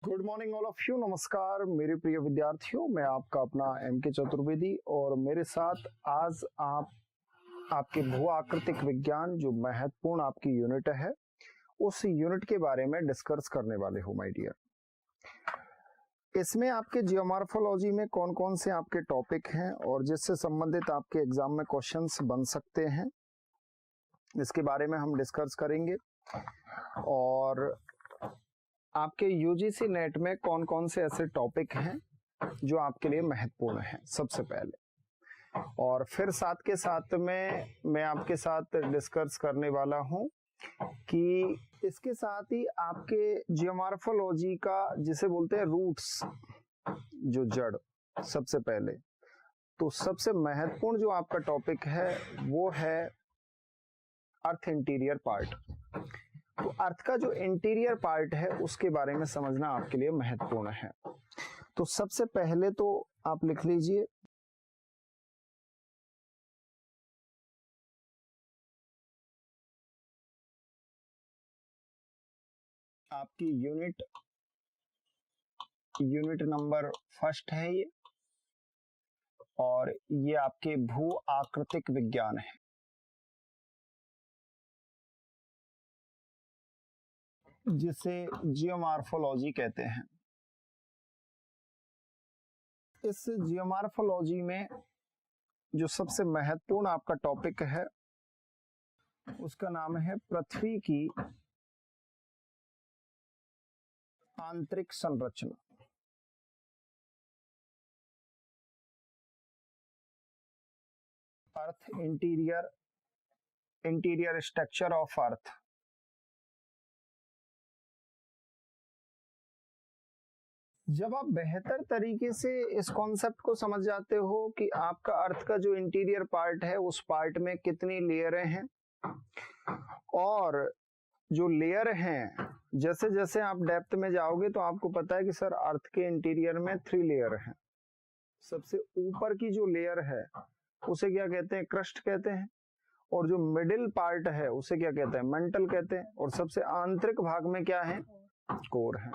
Good morning all of you. नमस्कार मेरे प्रिय विद्यार्थियों, मैं आपका अपना एम.के. चतुर्वेदी और मेरे साथ आज आपके भू आकृतिक विज्ञान जो महत्वपूर्ण आपकी यूनिट है उस यूनिट के बारे में डिस्कस करने वाले हूँ माय डियर। इसमें आपके जियोमॉर्फोलॉजी में कौन कौन से आपके टॉपिक हैं और जिससे संबंधित आपके एग्जाम में क्वेश्चंस बन सकते हैं इसके बारे में हम डिस्कस करेंगे। और आपके यूजीसी नेट में कौन कौन से ऐसे टॉपिक हैं जो आपके लिए महत्वपूर्ण हैं सबसे पहले, और फिर साथ के साथ में मैं आपके साथ डिस्कस करने वाला हूं कि इसके साथ ही आपके जियोमॉर्फोलॉजी का जिसे बोलते हैं रूट्स, जो जड़, सबसे पहले तो सबसे महत्वपूर्ण जो आपका टॉपिक है वो है अर्थ इंटीरियर पार्ट। तो अर्थ का जो इंटीरियर पार्ट है उसके बारे में समझना आपके लिए महत्वपूर्ण है। तो सबसे पहले तो आप लिख लीजिए आपकी यूनिट नंबर फर्स्ट है ये, और ये आपके भू आकृतिक विज्ञान है। जिसे जियोमॉर्फोलॉजी कहते हैं। इस जियोमॉर्फोलॉजी में जो सबसे महत्वपूर्ण आपका टॉपिक है उसका नाम है पृथ्वी की आंतरिक संरचना। अर्थ इंटीरियर स्ट्रक्चर ऑफ अर्थ। जब आप बेहतर तरीके से इस कॉन्सेप्ट को समझ जाते हो कि आपका अर्थ का जो इंटीरियर पार्ट है उस पार्ट में कितनी लेयरें हैं, और जो लेयर हैं जैसे जैसे आप डेप्थ में जाओगे तो आपको पता है कि सर अर्थ के इंटीरियर में 3 लेयर हैं। सबसे ऊपर की जो लेयर है उसे क्या कहते हैं? क्रस्ट कहते हैं। और जो मिडिल पार्ट है उसे क्या कहते हैं? मेंटल कहते हैं। और सबसे आंतरिक भाग में क्या है? कोर है।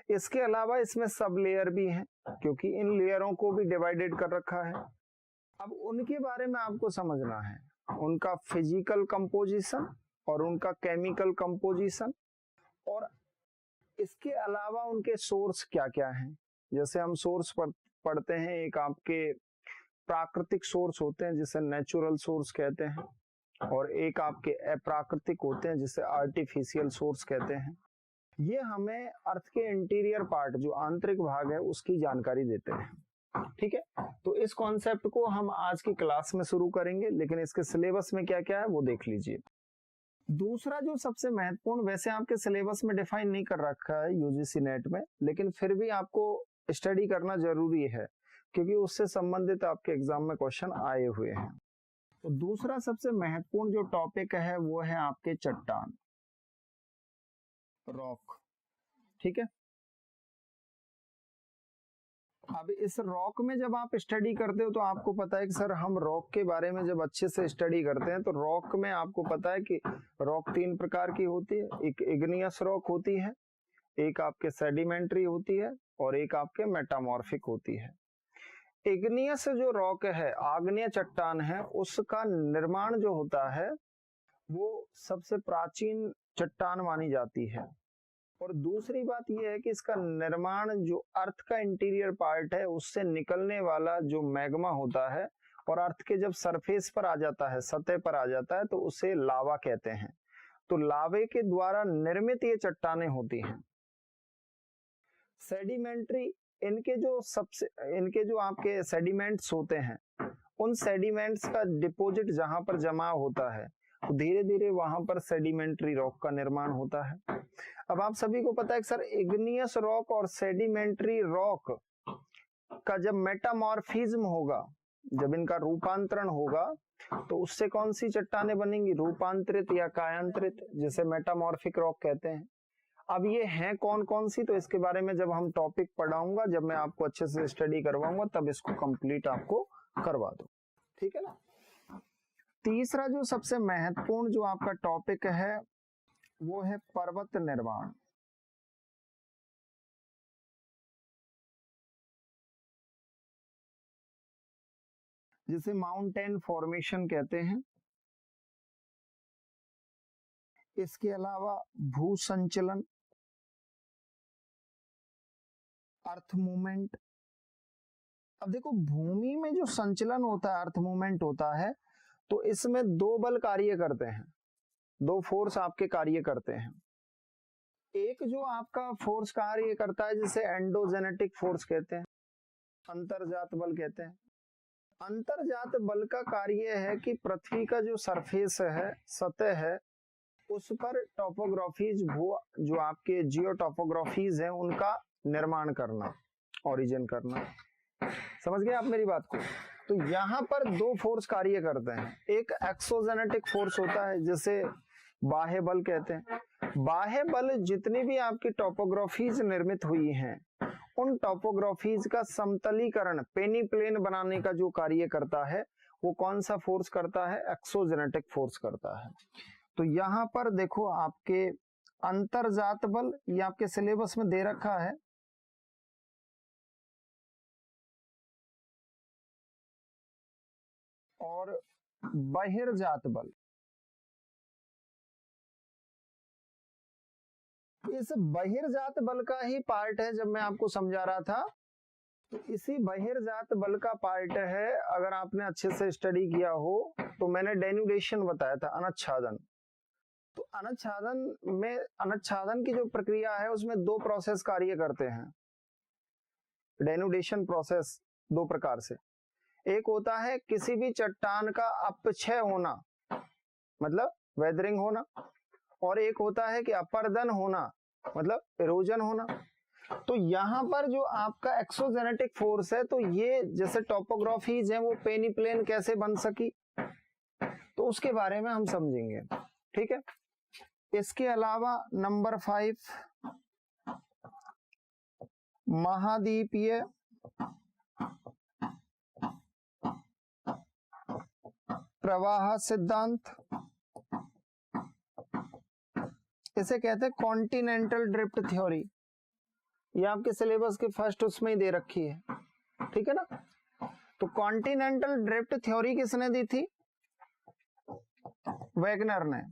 इसके अलावा इसमें सब लेयर भी हैं क्योंकि इन लेयरों को भी डिवाइडेड कर रखा है। अब उनके बारे में आपको समझना है, उनका फिजिकल कंपोजिशन और उनका केमिकल कंपोजिशन, और इसके अलावा उनके सोर्स क्या क्या हैं। जैसे हम सोर्स पढ़ते हैं, एक आपके प्राकृतिक सोर्स होते हैं जिसे नेचुरल सोर्स कहते हैं, और एक आपके अप्राकृतिक होते हैं जिसे आर्टिफिशियल सोर्स कहते हैं। ये हमें अर्थ के इंटीरियर पार्ट जो आंतरिक भाग है उसकी जानकारी देते हैं। ठीक है, तो इस कॉन्सेप्ट को हम आज की क्लास में शुरू करेंगे, लेकिन इसके सिलेबस में क्या क्या है वो देख लीजिए। दूसरा जो सबसे महत्वपूर्ण, वैसे आपके सिलेबस में डिफाइन नहीं कर रखा है यूजीसी नेट में, लेकिन फिर भी आपको स्टडी करना जरूरी है क्योंकि उससे संबंधित आपके एग्जाम में क्वेश्चन आए हुए हैं। तो दूसरा सबसे महत्वपूर्ण जो टॉपिक है वो है आपके चट्टान, रॉक। ठीक है, अब इस रॉक में जब आप स्टडी करते हो तो आपको पता है कि सर हम रॉक के बारे में जब अच्छे से स्टडी करते हैं तो रॉक में आपको पता है कि रॉक 3 प्रकार की होती है। एक इग्नियस रॉक होती है, एक आपके सेडिमेंट्री होती है, और एक आपके मेटामॉर्फिक होती है। इग्नियस जो रॉक है, आग्नेय चट्टान है, उसका निर्माण जो होता है वो सबसे प्राचीन चट्टान मानी जाती है। और दूसरी बात यह है कि इसका निर्माण जो अर्थ का इंटीरियर पार्ट है उससे निकलने वाला जो मैग्मा होता है और अर्थ के जब सरफेस पर आ जाता है, सतह पर आ जाता है, तो उसे लावा कहते हैं। तो लावे के द्वारा निर्मित ये चट्टानें होती हैं। सेडिमेंट्री, इनके जो आपके सेडिमेंट्स होते हैं, उन सेडिमेंट्स का डिपॉजिट जहां पर जमा होता है तो धीरे धीरे वहां पर सेडिमेंट्री रॉक का निर्माण होता है। अब आप सभी को पता है कि सर इग्नियस रॉक और सेडिमेंट्री रॉक का जब मेटामॉर्फिज्म होगा, जब इनका रूपांतरण होगा, तो उससे कौन सी चट्टानें बनेंगी? रूपांतरित या कायांतरित, जिसे मेटामॉर्फिक रॉक कहते हैं। अब ये हैं कौन कौन सी, तो इसके बारे में जब हम टॉपिक पढ़ाऊंगा, जब मैं आपको अच्छे से स्टडी करवाऊंगा, तब इसको कंप्लीट आपको करवा दो। ठीक है ना। तीसरा जो सबसे महत्वपूर्ण जो आपका टॉपिक है वो है पर्वत निर्माण। जिसे माउंटेन फॉर्मेशन कहते हैं। इसके अलावा भू संचलन, अर्थ मूवमेंट। अब देखो भूमि में जो संचलन होता है, अर्थ मूवमेंट होता है, तो इसमें दो बल कार्य करते हैं, दो फोर्स आपके कार्य करते हैं। एक जो आपका फोर्स कार्य करता है जिसे एंडोजेनेटिक फोर्स कहते हैं, अंतर्जात बल कहते हैं। अंतर्जात बल का कार्य है कि पृथ्वी का जो सरफेस है, सतह है, उस पर टोपोग्राफीज, जो आपके जियो टोपोग्राफीज हैं, उनका निर्माण करना, ओरिजिन करना। समझ गए आप मेरी बात को? तो यहाँ पर दो फोर्स कार्य करते हैं। एक एक्सोजेनेटिक फोर्स होता है जिसे बाह्य बल कहते हैं। बाह्य बल जितनी भी आपकी टोपोग्राफीज निर्मित हुई हैं, उन टोपोग्राफीज का समतलीकरण, पेनी प्लेन बनाने का जो कार्य करता है, वो कौन सा फोर्स करता है? एक्सोजेनेटिक फोर्स करता है। तो यहाँ पर देखो आपके अंतर्जात बल, ये आपके सिलेबस में दे रखा है, और बहिर्जात बल। इस बहिर्जात बल का ही पार्ट है, जब मैं आपको समझा रहा था, तो इसी बहिर्जात बल का पार्ट है। अगर आपने अच्छे से स्टडी किया हो तो मैंने डेन्यूडेशन बताया था, अनुच्छादन। तो अनुच्छादन की जो प्रक्रिया है उसमें दो प्रोसेस कार्य करते हैं। डेन्यूडेशन प्रोसेस दो प्रकार से, एक होता है किसी भी चट्टान का अपक्षय होना, मतलब वेदरिंग होना, और एक होता है कि अपर्दन होना, मतलब इरोजन होना। तो यहाँ पर जो आपका एक्सोजेनेटिक फोर्स है, तो ये जैसे टोपोग्राफीज हैं वो पेनी प्लेन कैसे बन सकी, तो उसके बारे में हम समझेंगे। ठीक है। इसके अलावा नंबर 5, महाद्वीपीय प्रवाह सिद्धांत, इसे कहते हैं कॉन्टिनेंटल ड्रिफ्ट थ्योरी। ये आपके सिलेबस के फर्स्ट उसमें ही दे रखी है, ठीक है ना। तो कॉन्टिनेंटल ड्रिफ्ट थ्योरी किसने दी थी? वैगनर ने।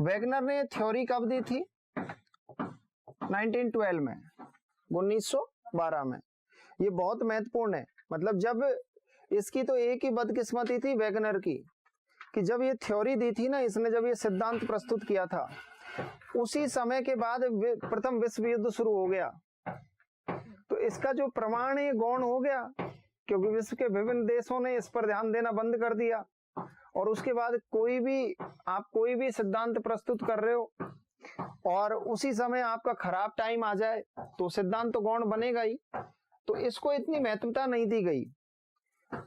वैगनर ने थ्योरी कब दी थी? 1912 में, 1912 में। ये बहुत महत्वपूर्ण है। मतलब जब इसकी तो एक ही बदकिस्मती थी वैगनर की, कि जब ये थ्योरी दी थी ना, इसने जब ये सिद्धांत प्रस्तुत किया था, उसी समय के बाद प्रथम विश्व युद्ध शुरू हो गया। तो इसका जो प्रमाण है गौण हो गया, क्योंकि विश्व के विभिन्न देशों ने इस पर ध्यान देना बंद कर दिया। और उसके बाद आप कोई भी सिद्धांत प्रस्तुत कर रहे हो और उसी समय आपका खराब टाइम आ जाए, तो सिद्धांत तो गौण बनेगा ही। तो इसको इतनी महत्वता नहीं दी गई।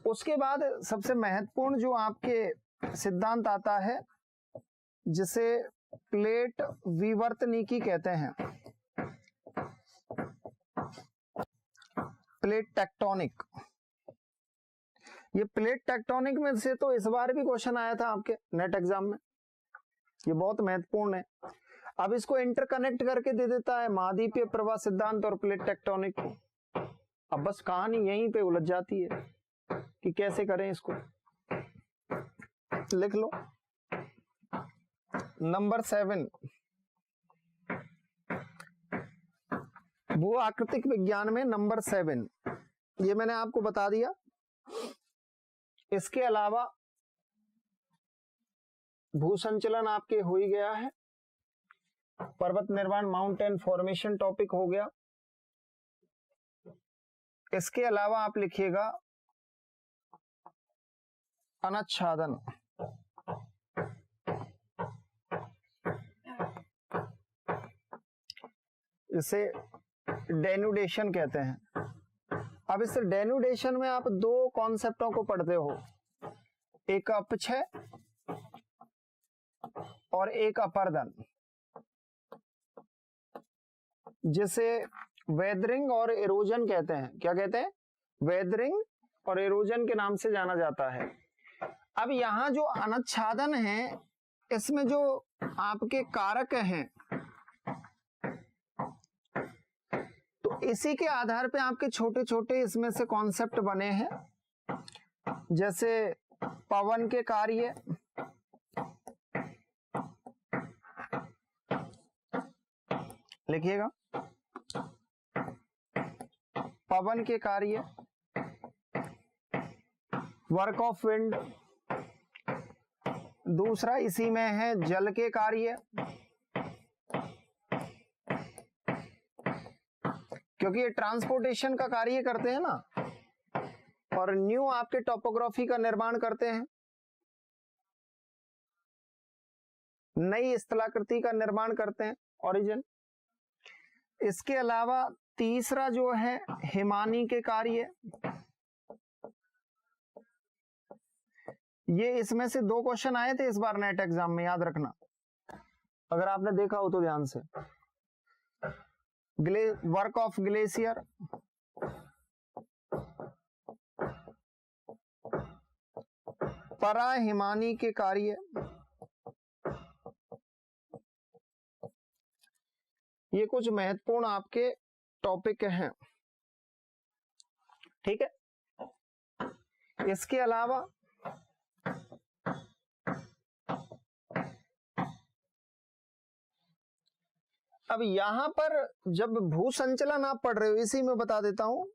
उसके बाद सबसे महत्वपूर्ण जो आपके सिद्धांत आता है, जिसे प्लेट विवर्तनिकी कहते हैं, प्लेट टेक्टोनिक। ये प्लेट टेक्टोनिक में से तो इस बार भी क्वेश्चन आया था आपके नेट एग्जाम में, ये बहुत महत्वपूर्ण है। अब इसको इंटरकनेक्ट करके दे देता है महाद्वीपीय प्रवाह सिद्धांत और प्लेट टेक्टोनिक। अब बस कहानी यहीं पे उलझ जाती है कि कैसे करें इसको। लिख लो नंबर 7, भू आकृतिक विज्ञान में नंबर 7, ये मैंने आपको बता दिया। इसके अलावा भू संचलन आपके हो ही गया है, पर्वत निर्माण माउंटेन फॉर्मेशन टॉपिक हो गया। इसके अलावा आप लिखिएगा अनुच्छादन, इसे डेन्यूडेशन कहते हैं। अब इस डेन्यूडेशन में आप दो कॉन्सेप्टों को पढ़ते हो, एक अपक्षय और एक अपर्दन, जिसे वेदरिंग और इरोजन कहते हैं। क्या कहते हैं? वेदरिंग और इरोजन के नाम से जाना जाता है। अब यहाँ जो अनुच्छादन है, इसमें जो आपके कारक हैं, तो इसी के आधार पे आपके छोटे छोटे इसमें से कॉन्सेप्ट बने हैं। जैसे पवन के कार्य, लिखिएगा, पवन के कार्य, वर्क ऑफ विंड। दूसरा इसी में है जल के कार्य, क्योंकि ये ट्रांसपोर्टेशन का कार्य करते हैं ना, और न्यू आपके टोपोग्राफी का निर्माण करते हैं, नई स्थलाकृति का निर्माण करते हैं, ओरिजिन। इसके अलावा तीसरा जो है हिमानी के कार्य, ये इसमें से 2 क्वेश्चन आए थे इस बार नेट एग्जाम में, याद रखना अगर आपने देखा हो तो ध्यान से। वर्क ऑफ ग्लेशियर, परा हिमानी के कार्य, ये कुछ महत्वपूर्ण आपके टॉपिक हैं, ठीक है। इसके अलावा अब यहां पर जब भू संचलन आप पढ़ रहे हो, इसी में बता देता हूं,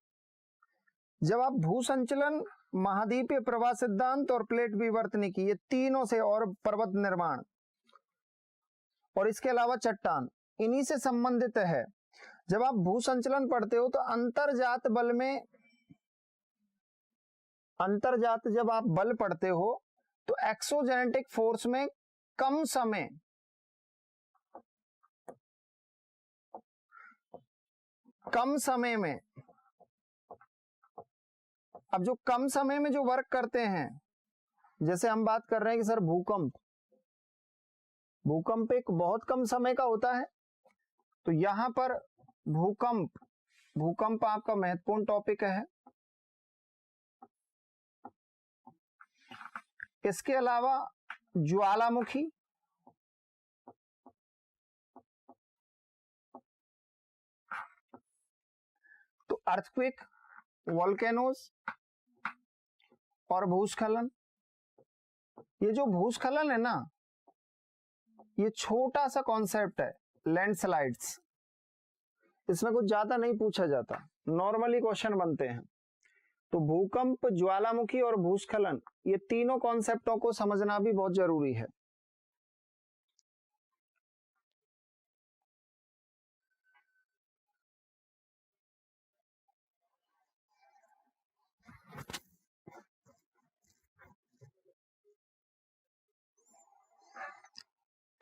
जब आप भू संचलन, महाद्वीपीय प्रवाह सिद्धांत और प्लेट विवर्तनिकी, ये तीनों से, और पर्वत निर्माण, और इसके अलावा चट्टान, इन्हीं से संबंधित है। जब आप भू संचलन पढ़ते हो तो अंतरजात बल में, अंतरजात जब आप बल पढ़ते हो तो एक्सोजेनेटिक फोर्स में कम समय, में, अब जो कम समय में जो वर्क करते हैं, जैसे हम बात कर रहे हैं कि सर भूकंप एक बहुत कम समय का होता है, तो यहां पर भूकंप आपका महत्वपूर्ण टॉपिक है। इसके अलावा ज्वालामुखी, तो अर्थक्वेक, वोल्केनोज और भूस्खलन। ये जो भूस्खलन है ना, ये छोटा सा कॉन्सेप्ट है, लैंडस्लाइड्स, इसमें कुछ ज्यादा नहीं पूछा जाता, नॉर्मली क्वेश्चन बनते हैं। तो भूकंप, ज्वालामुखी और भूस्खलन, ये तीनों कॉन्सेप्टों को समझना भी बहुत जरूरी है।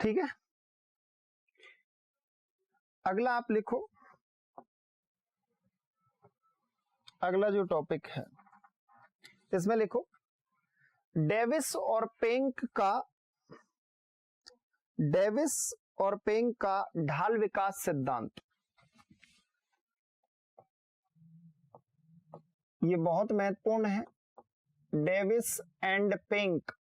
ठीक है, अगला आप लिखो, अगला जो टॉपिक है इसमें लिखो डेविस और पेंक का ढाल विकास सिद्धांत। ये बहुत महत्वपूर्ण है, डेविस एंड पेंक।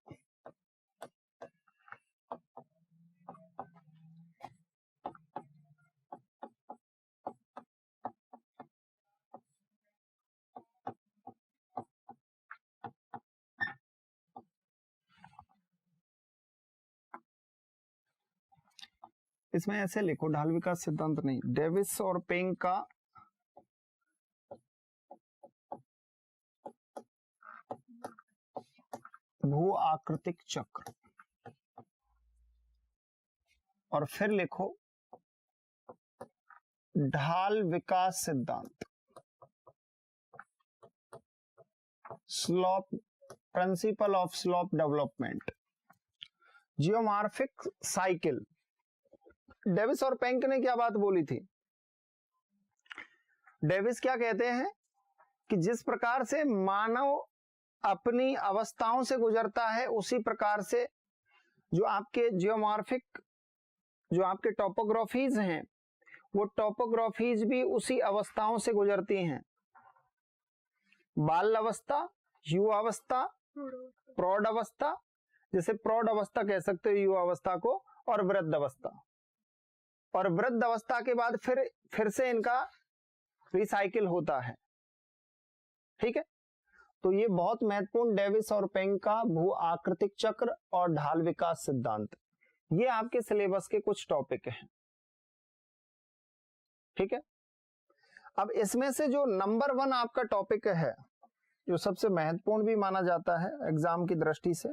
इसमें ऐसे लिखो, ढाल विकास सिद्धांत नहीं, डेविस और पेंक का भू आकृतिक चक्र, और फिर लिखो ढाल विकास सिद्धांत, slope, principle of slope development, geomorphic cycle. Davis और पेंक ने क्या बात बोली थी? डेविस क्या कहते हैं कि जिस प्रकार से मानव अपनी अवस्थाओं से गुजरता है, उसी प्रकार से जो आपके जियोमॉर्फिक, जो आपके टोपोग्राफीज हैं, वो टोपोग्राफीज भी उसी अवस्थाओं से गुजरती हैं। बाल अवस्था, युवा अवस्था, प्रौढ़ अवस्था, जैसे प्रौढ़ अवस्था कह सकते हो युवा अवस्था को, और वृद्ध अवस्था, और वृद्ध अवस्था के बाद फिर से इनका रिसाइकिल होता है। ठीक है, तो ये बहुत महत्वपूर्ण डेविस और पेंग का भू आकृतिक चक्र और ढाल विकास सिद्धांत, ये आपके सिलेबस के कुछ टॉपिक हैं। ठीक है, अब इसमें से जो नंबर 1 आपका टॉपिक है, जो सबसे महत्वपूर्ण भी माना जाता है एग्जाम की दृष्टि से,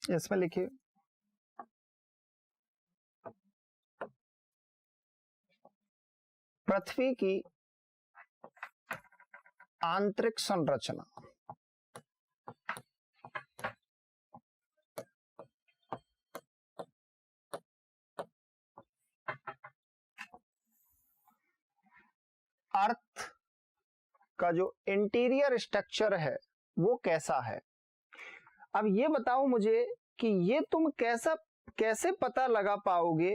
इसमें लिखिए पृथ्वी की आंतरिक संरचना। अर्थ का जो इंटीरियर स्ट्रक्चर है वो कैसा है। अब ये बताओ मुझे कि ये तुम कैसे पता लगा पाओगे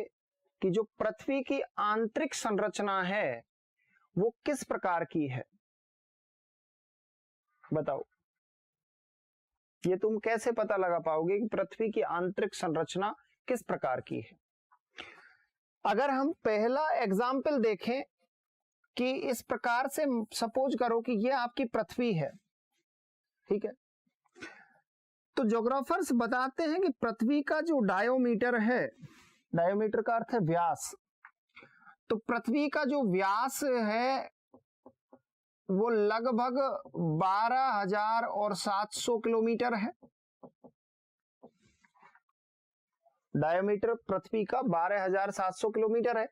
कि जो पृथ्वी की आंतरिक संरचना है वो किस प्रकार की है। बताओ, ये तुम कैसे पता लगा पाओगे कि पृथ्वी की आंतरिक संरचना किस प्रकार की है। अगर हम पहला एग्जाम्पल देखें कि इस प्रकार से सपोज करो कि ये आपकी पृथ्वी है, ठीक है, तो ज्योग्राफर्स बताते हैं कि पृथ्वी का जो डायोमीटर है, डायोमीटर का अर्थ है व्यास, तो पृथ्वी का जो व्यास है वो लगभग 12,700 किलोमीटर है। डायोमीटर पृथ्वी का 12,700 किलोमीटर है।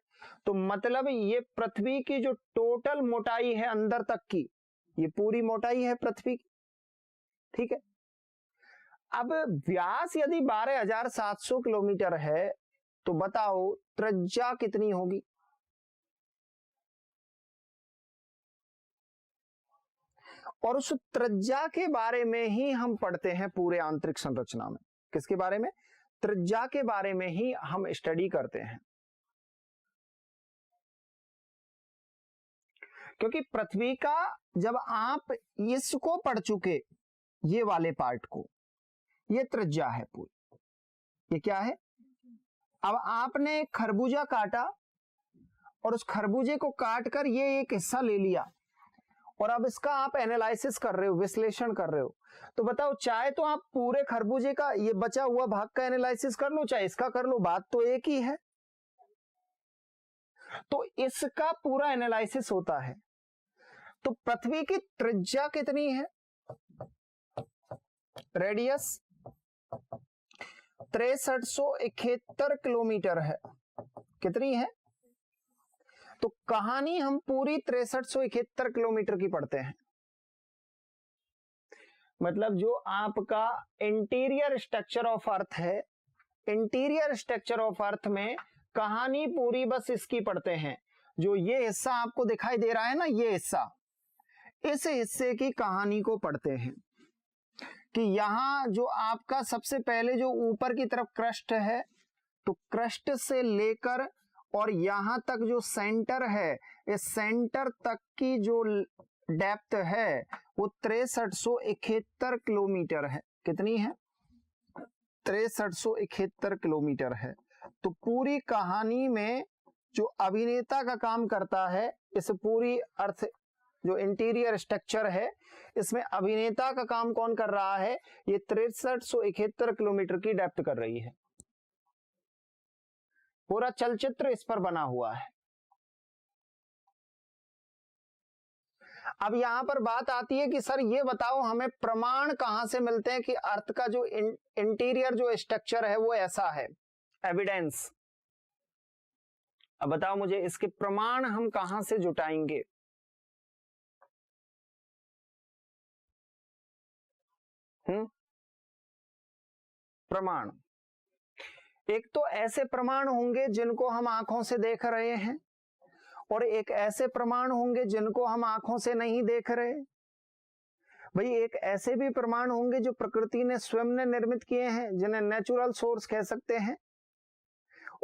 तो मतलब ये पृथ्वी की जो टोटल मोटाई है अंदर तक की, ये पूरी मोटाई है पृथ्वी की। ठीक है, अब व्यास यदि 12,700 किलोमीटर है तो बताओ त्रिज्या कितनी होगी। और उस त्रिज्या के बारे में ही हम पढ़ते हैं पूरे आंतरिक संरचना में। किसके बारे में? त्रिज्या के बारे में ही हम स्टडी करते हैं। क्योंकि पृथ्वी का जब आप इसको पढ़ चुके, ये वाले पार्ट को, ये त्रिज्या है पूरी, ये क्या है। अब आपने खरबूजा काटा और उस खरबूजे को काट कर ये एक हिस्सा ले लिया और अब इसका आप एनालिसिस कर रहे हो, विश्लेषण कर रहे हो, तो बताओ चाहे तो आप पूरे खरबूजे का ये बचा हुआ भाग का एनालिसिस कर लो, चाहे इसका कर लो, बात तो एक ही है। तो इसका पूरा एनालिसिस होता है। तो पृथ्वी की त्रिज्या कितनी है? रेडियस 6371 किलोमीटर है। कितनी है? तो कहानी हम पूरी 6371 किलोमीटर की पढ़ते हैं। मतलब जो आपका इंटीरियर स्ट्रक्चर ऑफ अर्थ है, इंटीरियर स्ट्रक्चर ऑफ अर्थ में कहानी पूरी बस इसकी पढ़ते हैं। जो ये हिस्सा आपको दिखाई दे रहा है ना, ये हिस्सा, इस हिस्से की कहानी को पढ़ते हैं कि यहां जो आपका सबसे पहले जो ऊपर की तरफ क्रस्ट है, तो क्रस्ट से लेकर और यहां तक जो सेंटर है, इस सेंटर तक की जो डेप्थ है वो 6371 किलोमीटर है। कितनी है? 6371 किलोमीटर है। तो पूरी कहानी में जो अभिनेता का काम करता है, इस पूरी अर्थ जो इंटीरियर स्ट्रक्चर है, इसमें अभिनेता का काम कौन कर रहा है? ये 6371 किलोमीटर की डेप्थ कर रही है। पूरा चलचित्र इस पर बना हुआ है। अब यहां पर बात आती है कि सर ये बताओ हमें प्रमाण कहां से मिलते हैं कि अर्थ का जो इंटीरियर जो स्ट्रक्चर है वो ऐसा है, एविडेंस। अब बताओ मुझे इसके प्रमाण हम कहां से जुटाएंगे? प्रमाण, एक तो ऐसे प्रमाण होंगे जिनको हम आंखों से देख रहे हैं और एक ऐसे प्रमाण होंगे जिनको हम आंखों से नहीं देख रहे। भाई एक ऐसे भी प्रमाण होंगे जो प्रकृति ने स्वयं ने निर्मित किए हैं, जिन्हें नेचुरल सोर्स कह सकते हैं,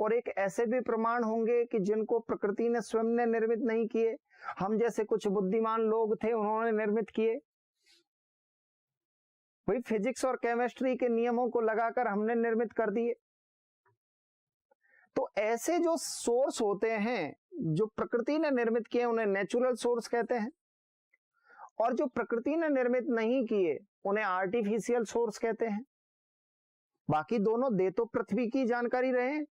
और एक ऐसे भी प्रमाण होंगे कि जिनको प्रकृति ने स्वयं ने निर्मित नहीं किए, हम जैसे कुछ बुद्धिमान लोग थे उन्होंने निर्मित किए। वही फिजिक्स और केमिस्ट्री के नियमों को लगाकर हमने निर्मित कर दिए। तो ऐसे जो सोर्स होते हैं जो प्रकृति ने निर्मित किए उन्हें नेचुरल सोर्स कहते हैं, और जो प्रकृति ने निर्मित नहीं किए उन्हें आर्टिफिशियल सोर्स कहते हैं। बाकी दोनों दे तो पृथ्वी की जानकारी रहे हैं,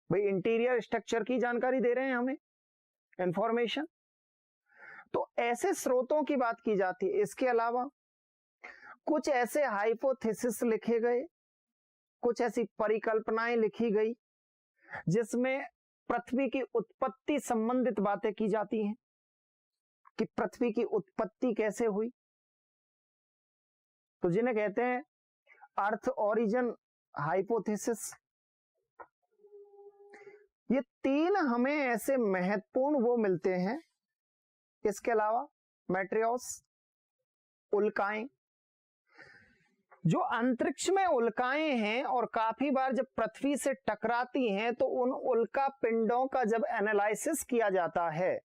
भाई इंटीरियर स्ट्रक्चर की जानकारी दे रहे हैं हमें इंफॉर्मेशन। तो ऐसे स्रोतों की बात की जाती है। इसके अलावा कुछ ऐसे हाइपोथेसिस लिखे गए, कुछ ऐसी परिकल्पनाएं लिखी गई जिसमें पृथ्वी की उत्पत्ति संबंधित बातें की जाती हैं कि पृथ्वी की उत्पत्ति कैसे हुई। तो जिन्हें कहते हैं अर्थ ओरिजिन हाइपोथेसिस। ये तीन हमें ऐसे महत्वपूर्ण वो मिलते हैं। इसके अलावा मैट्रियोस, उल्काएं, जो अंतरिक्ष में उल्काएं हैं और काफी बार जब पृथ्वी से टकराती हैं तो उन उल्का पिंडों का जब एनालिसिस किया जाता है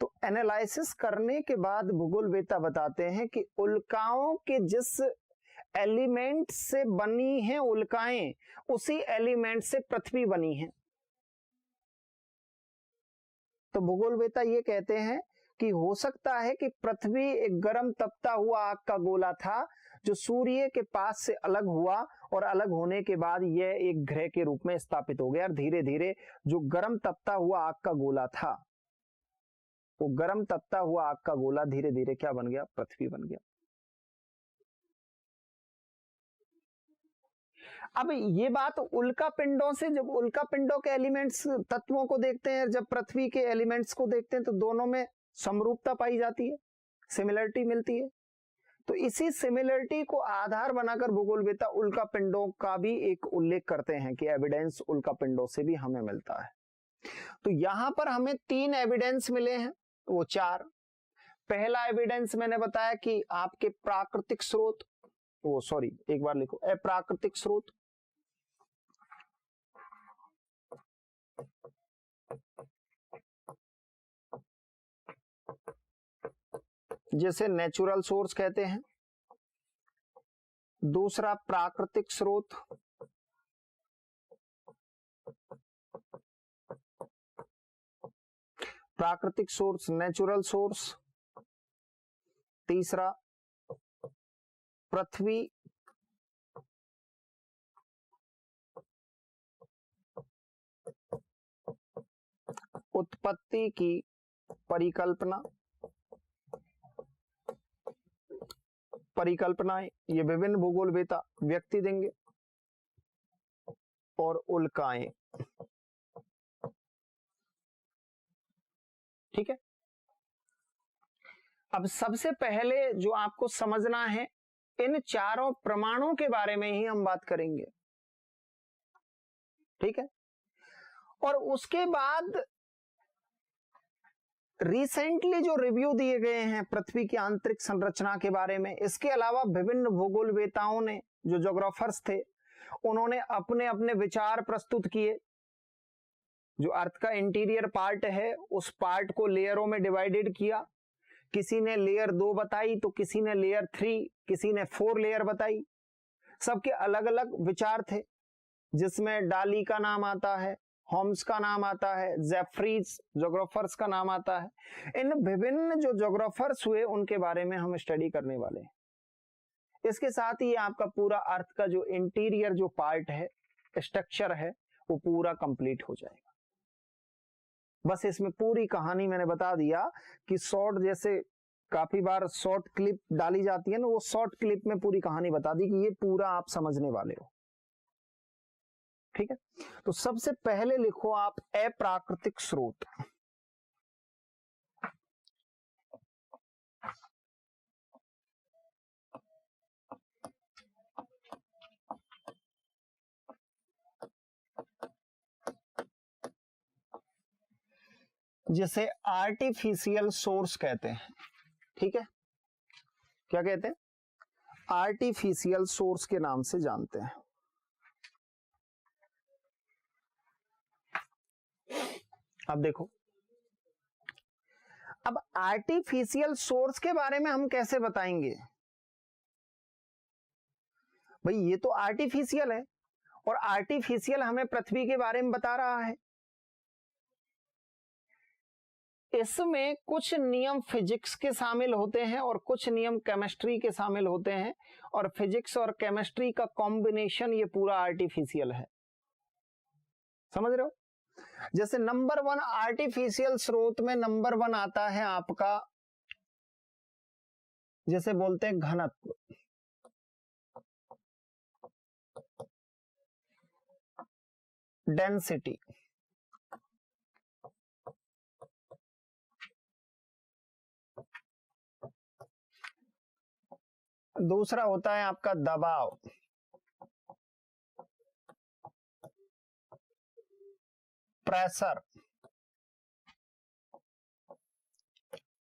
तो एनालिसिस करने के बाद भूगोलवेत्ता बताते हैं कि उल्काओं के जिस एलिमेंट से बनी हैं उल्काएं, उसी एलिमेंट से पृथ्वी बनी है। तो भूगोलवेत्ता ये कहते हैं कि हो सकता है कि पृथ्वी एक गर्म तपता हुआ आग का गोला था जो सूर्य के पास से अलग हुआ और अलग होने के बाद यह एक ग्रह के रूप में स्थापित हो गया। और धीरे धीरे जो गर्म तपता हुआ आग का गोला था, वो गर्म तपता हुआ आग का गोला धीरे धीरे क्या बन गया? पृथ्वी बन गया। अब ये बात उल्का पिंडों से, जब उल्का पिंडों के एलिमेंट्स तत्वों को देखते हैं, जब पृथ्वी के एलिमेंट्स को देखते हैं तो दोनों में समरूपता पाई जाती है, सिमिलरिटी मिलती है। तो इसी सिमिलरिटी को आधार बनाकर भूगोलवेत्ता उल्का पिंडों का भी एक उल्लेख करते हैं कि एविडेंस उल्का पिंडों से भी हमें मिलता है। तो यहां पर हमें 3 एविडेंस मिले हैं, वो 4। पहला एविडेंस मैंने बताया कि आपके प्राकृतिक स्रोत, वो सॉरी एक बार लिखो, अप्राकृतिक स्रोत, जिसे नेचुरल सोर्स कहते हैं। दूसरा प्राकृतिक स्रोत, प्राकृतिक सोर्स नेचुरल सोर्स। तीसरा पृथ्वी उत्पत्ति की परिकल्पना। परिकल्पनाएं ये विभिन्न भूगोलवेत्ता व्यक्ति देंगे। और उल्काएं, ठीक है। अब सबसे पहले जो आपको समझना है, इन चारों प्रमाणों के बारे में ही हम बात करेंगे, ठीक है। और उसके बाद रिसेंटली जो रिव्यू दिए गए हैं पृथ्वी की आंतरिक संरचना के बारे में, इसके अलावा विभिन्न भूगोलवेत्ताओं ने, जो ज्योग्राफर्स थे, उन्होंने अपने अपने विचार प्रस्तुत किए। जो अर्थ का इंटीरियर पार्ट है उस पार्ट को लेयरों में डिवाइडेड किया। किसी ने लेयर 2 बताई तो किसी ने लेयर 3, किसी ने 4 लेयर बताई। सबके अलग अलग विचार थे, जिसमें डाली का नाम आता है, होम्स का नाम आता है, जेफरीज ज्योग्राफर्स का नाम आता है। इन विभिन्न जो ज्योग्राफर्स हुए उनके बारे में हम स्टडी करने वाले हैं। इसके साथ ही आपका पूरा अर्थ का जो इंटीरियर जो पार्ट है, स्ट्रक्चर है, वो पूरा कंप्लीट हो जाएगा। बस इसमें पूरी कहानी मैंने बता दिया कि शॉर्ट, जैसे काफी बार शॉर्ट क्लिप डाली जाती है ना, वो शॉर्ट क्लिप में पूरी कहानी बता दी कि ये पूरा आप समझने वाले हो, ठीक है। तो सबसे पहले लिखो आप अप्राकृतिक स्रोत। जिसे आर्टिफिशियल सोर्स कहते हैं, ठीक है। क्या कहते हैं? आर्टिफिशियल सोर्स के नाम से जानते हैं। अब देखो, अब आर्टिफिशियल सोर्स के बारे में हम कैसे बताएंगे भाई, ये तो आर्टिफिशियल है और आर्टिफिशियल हमें पृथ्वी के बारे में बता रहा है। इसमें कुछ नियम फिजिक्स के शामिल होते हैं और कुछ नियम केमिस्ट्री के शामिल होते हैं, और फिजिक्स और केमिस्ट्री का कॉम्बिनेशन ये पूरा आर्टिफिशियल है। समझ रहे हो? जैसे नंबर 1 आर्टिफिशियल स्रोत में नंबर 1 आता है आपका, जैसे बोलते हैं घनत्व। डेंसिटी। दूसरा होता है आपका दबाव। प्रेशर।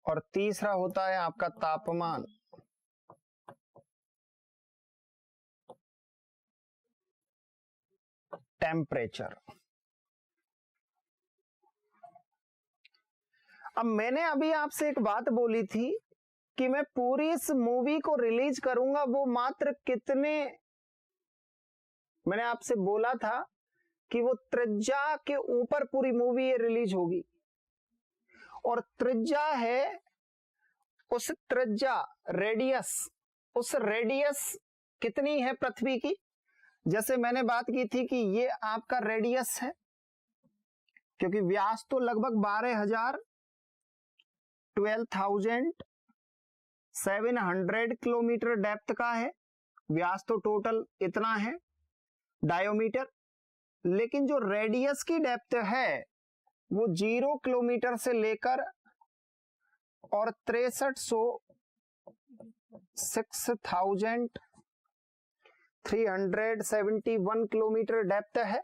और तीसरा होता है आपका तापमान। टेम्परेचर। अब मैंने अभी आपसे एक बात बोली थी कि मैं पूरी इस मूवी को रिलीज करूंगा, वो मात्र कितने, मैंने आपसे बोला था कि वो त्रिज्या के ऊपर पूरी मूवी ये रिलीज होगी, और त्रिज्या है उस त्रिज्या रेडियस, उस रेडियस कितनी है पृथ्वी की। जैसे मैंने बात की थी कि ये आपका रेडियस है, क्योंकि व्यास तो लगभग 12,700 किलोमीटर डेप्थ का है, व्यास तो टोटल इतना है डायोमीटर, लेकिन जो रेडियस की डेप्थ है वो 0 किलोमीटर से लेकर और 6,371 किलोमीटर डेप्थ है।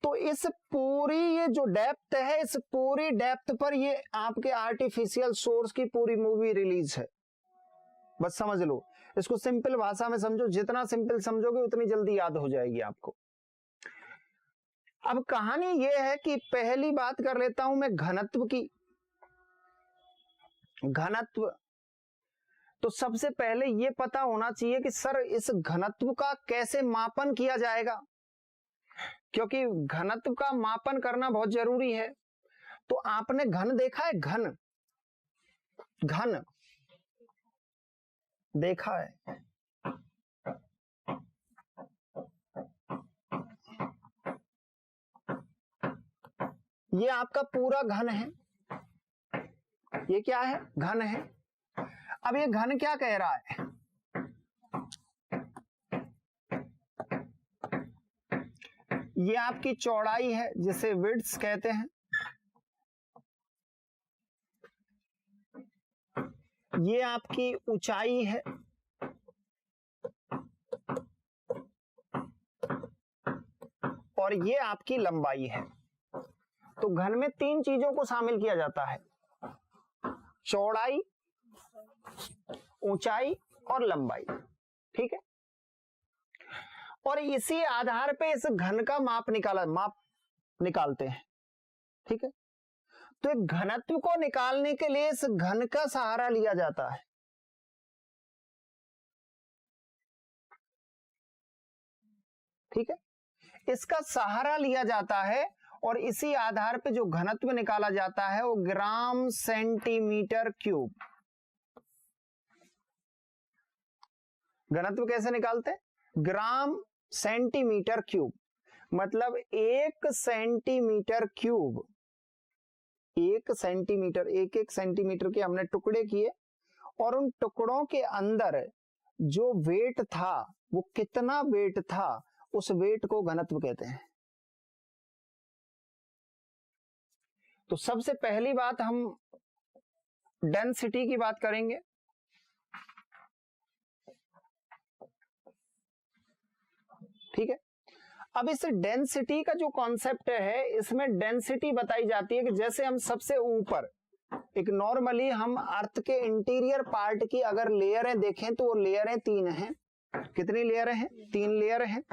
तो इस पूरी ये जो डेप्थ है, इस पूरी डेप्थ पर ये आपके आर्टिफिशियल सोर्स की पूरी मूवी रिलीज है। बस समझ लो इसको, सिंपल भाषा में समझो, जितना सिंपल समझोगे उतनी जल्दी याद हो जाएगी आपको। अब कहानी ये है कि पहली बात कर लेता हूं मैं घनत्व की। घनत्व, तो सबसे पहले ये पता होना चाहिए कि सर इस घनत्व का कैसे मापन किया जाएगा, क्योंकि घनत्व का मापन करना बहुत जरूरी है। तो आपने घन देखा है? घन, घन देखा है? ये आपका पूरा घन है, ये क्या है? घन है। अब ये घन क्या कह रहा है? ये आपकी चौड़ाई है जिसे विड्थ कहते हैं, ये आपकी ऊंचाई है, और ये आपकी लंबाई है। तो घन में 3 चीजों को शामिल किया जाता है, चौड़ाई, ऊंचाई और लंबाई। ठीक है, और इसी आधार पे इस घन का माप निकालते हैं। ठीक है, तो एक घनत्व को निकालने के लिए इस घन का सहारा लिया जाता है। ठीक है, इसका सहारा लिया जाता है, और इसी आधार पे जो घनत्व निकाला जाता है वो ग्राम सेंटीमीटर क्यूब। घनत्व कैसे निकालते हैं? ग्राम सेंटीमीटर क्यूब, मतलब 1 सेंटीमीटर क्यूब, 1 सेंटीमीटर, 1 सेंटीमीटर के हमने टुकड़े किए, और उन टुकड़ों के अंदर जो वेट था वो कितना वेट था, उस वेट को घनत्व कहते हैं। तो सबसे पहली बात हम डेंसिटी की बात करेंगे। ठीक है, अब इस डेंसिटी का जो कॉन्सेप्ट है, इसमें डेंसिटी बताई जाती है कि जैसे हम सबसे ऊपर एक नॉर्मली हम अर्थ के इंटीरियर पार्ट की अगर लेयरें देखें तो वो लेयरें 3 हैं। कितनी लेयर हैं? 3 लेयर हैं।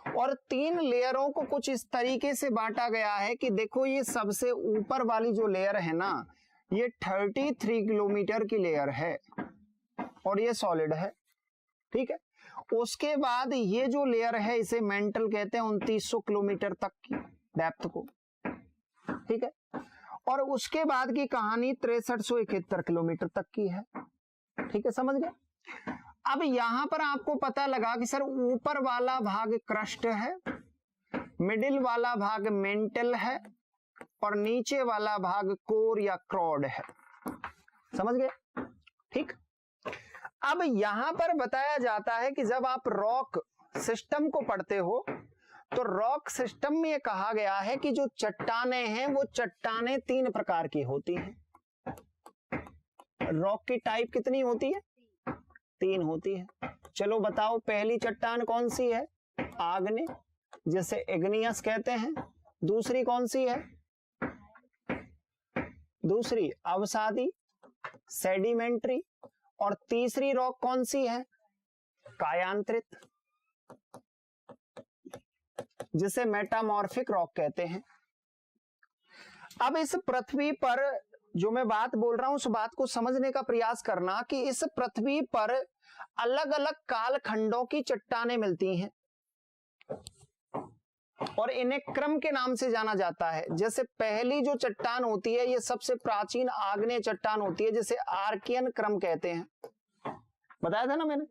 और 3 लेयरों को कुछ इस तरीके से बांटा गया है कि देखो ये सबसे ऊपर वाली जो लेयर है ना, ये 33 किलोमीटर की लेयर है और ये सॉलिड है, ठीक है। उसके बाद ये जो लेयर है इसे मेंटल कहते हैं, 2900 किलोमीटर तक की डेप्थ को, ठीक है। और उसके बाद की कहानी 6371 किलोमीटर तक की है, ठीक है, समझ गए। अब यहां पर आपको पता लगा कि सर ऊपर वाला भाग क्रस्ट है, मिडिल वाला भाग मेंटल है और नीचे वाला भाग कोर या क्रॉड है, समझ गए, ठीक। अब यहां पर बताया जाता है कि जब आप रॉक सिस्टम को पढ़ते हो तो रॉक सिस्टम में कहा गया है कि जो चट्टानें हैं वो चट्टानें 3 प्रकार की होती हैं। रॉक की टाइप कितनी होती है? 3 होती है। चलो बताओ पहली चट्टान कौन सी है? आग्नेय, जिसे इग्नियस कहते हैं। दूसरी कौन सी है? दूसरी अवसादी, सेडिमेंट्री। और तीसरी रॉक कौन सी है? कायांतरित, जिसे मेटामॉर्फिक रॉक कहते हैं। अब इस पृथ्वी पर जो मैं बात बोल रहा हूं उस बात को समझने का प्रयास करना कि इस पृथ्वी पर अलग अलग कालखंडों की चट्टानें मिलती हैं और इन्हें क्रम के नाम से जाना जाता है। जैसे पहली जो चट्टान होती है ये सबसे प्राचीन आग्नेय चट्टान होती है, जिसे आर्कियन क्रम कहते हैं, बताया था ना मैंने।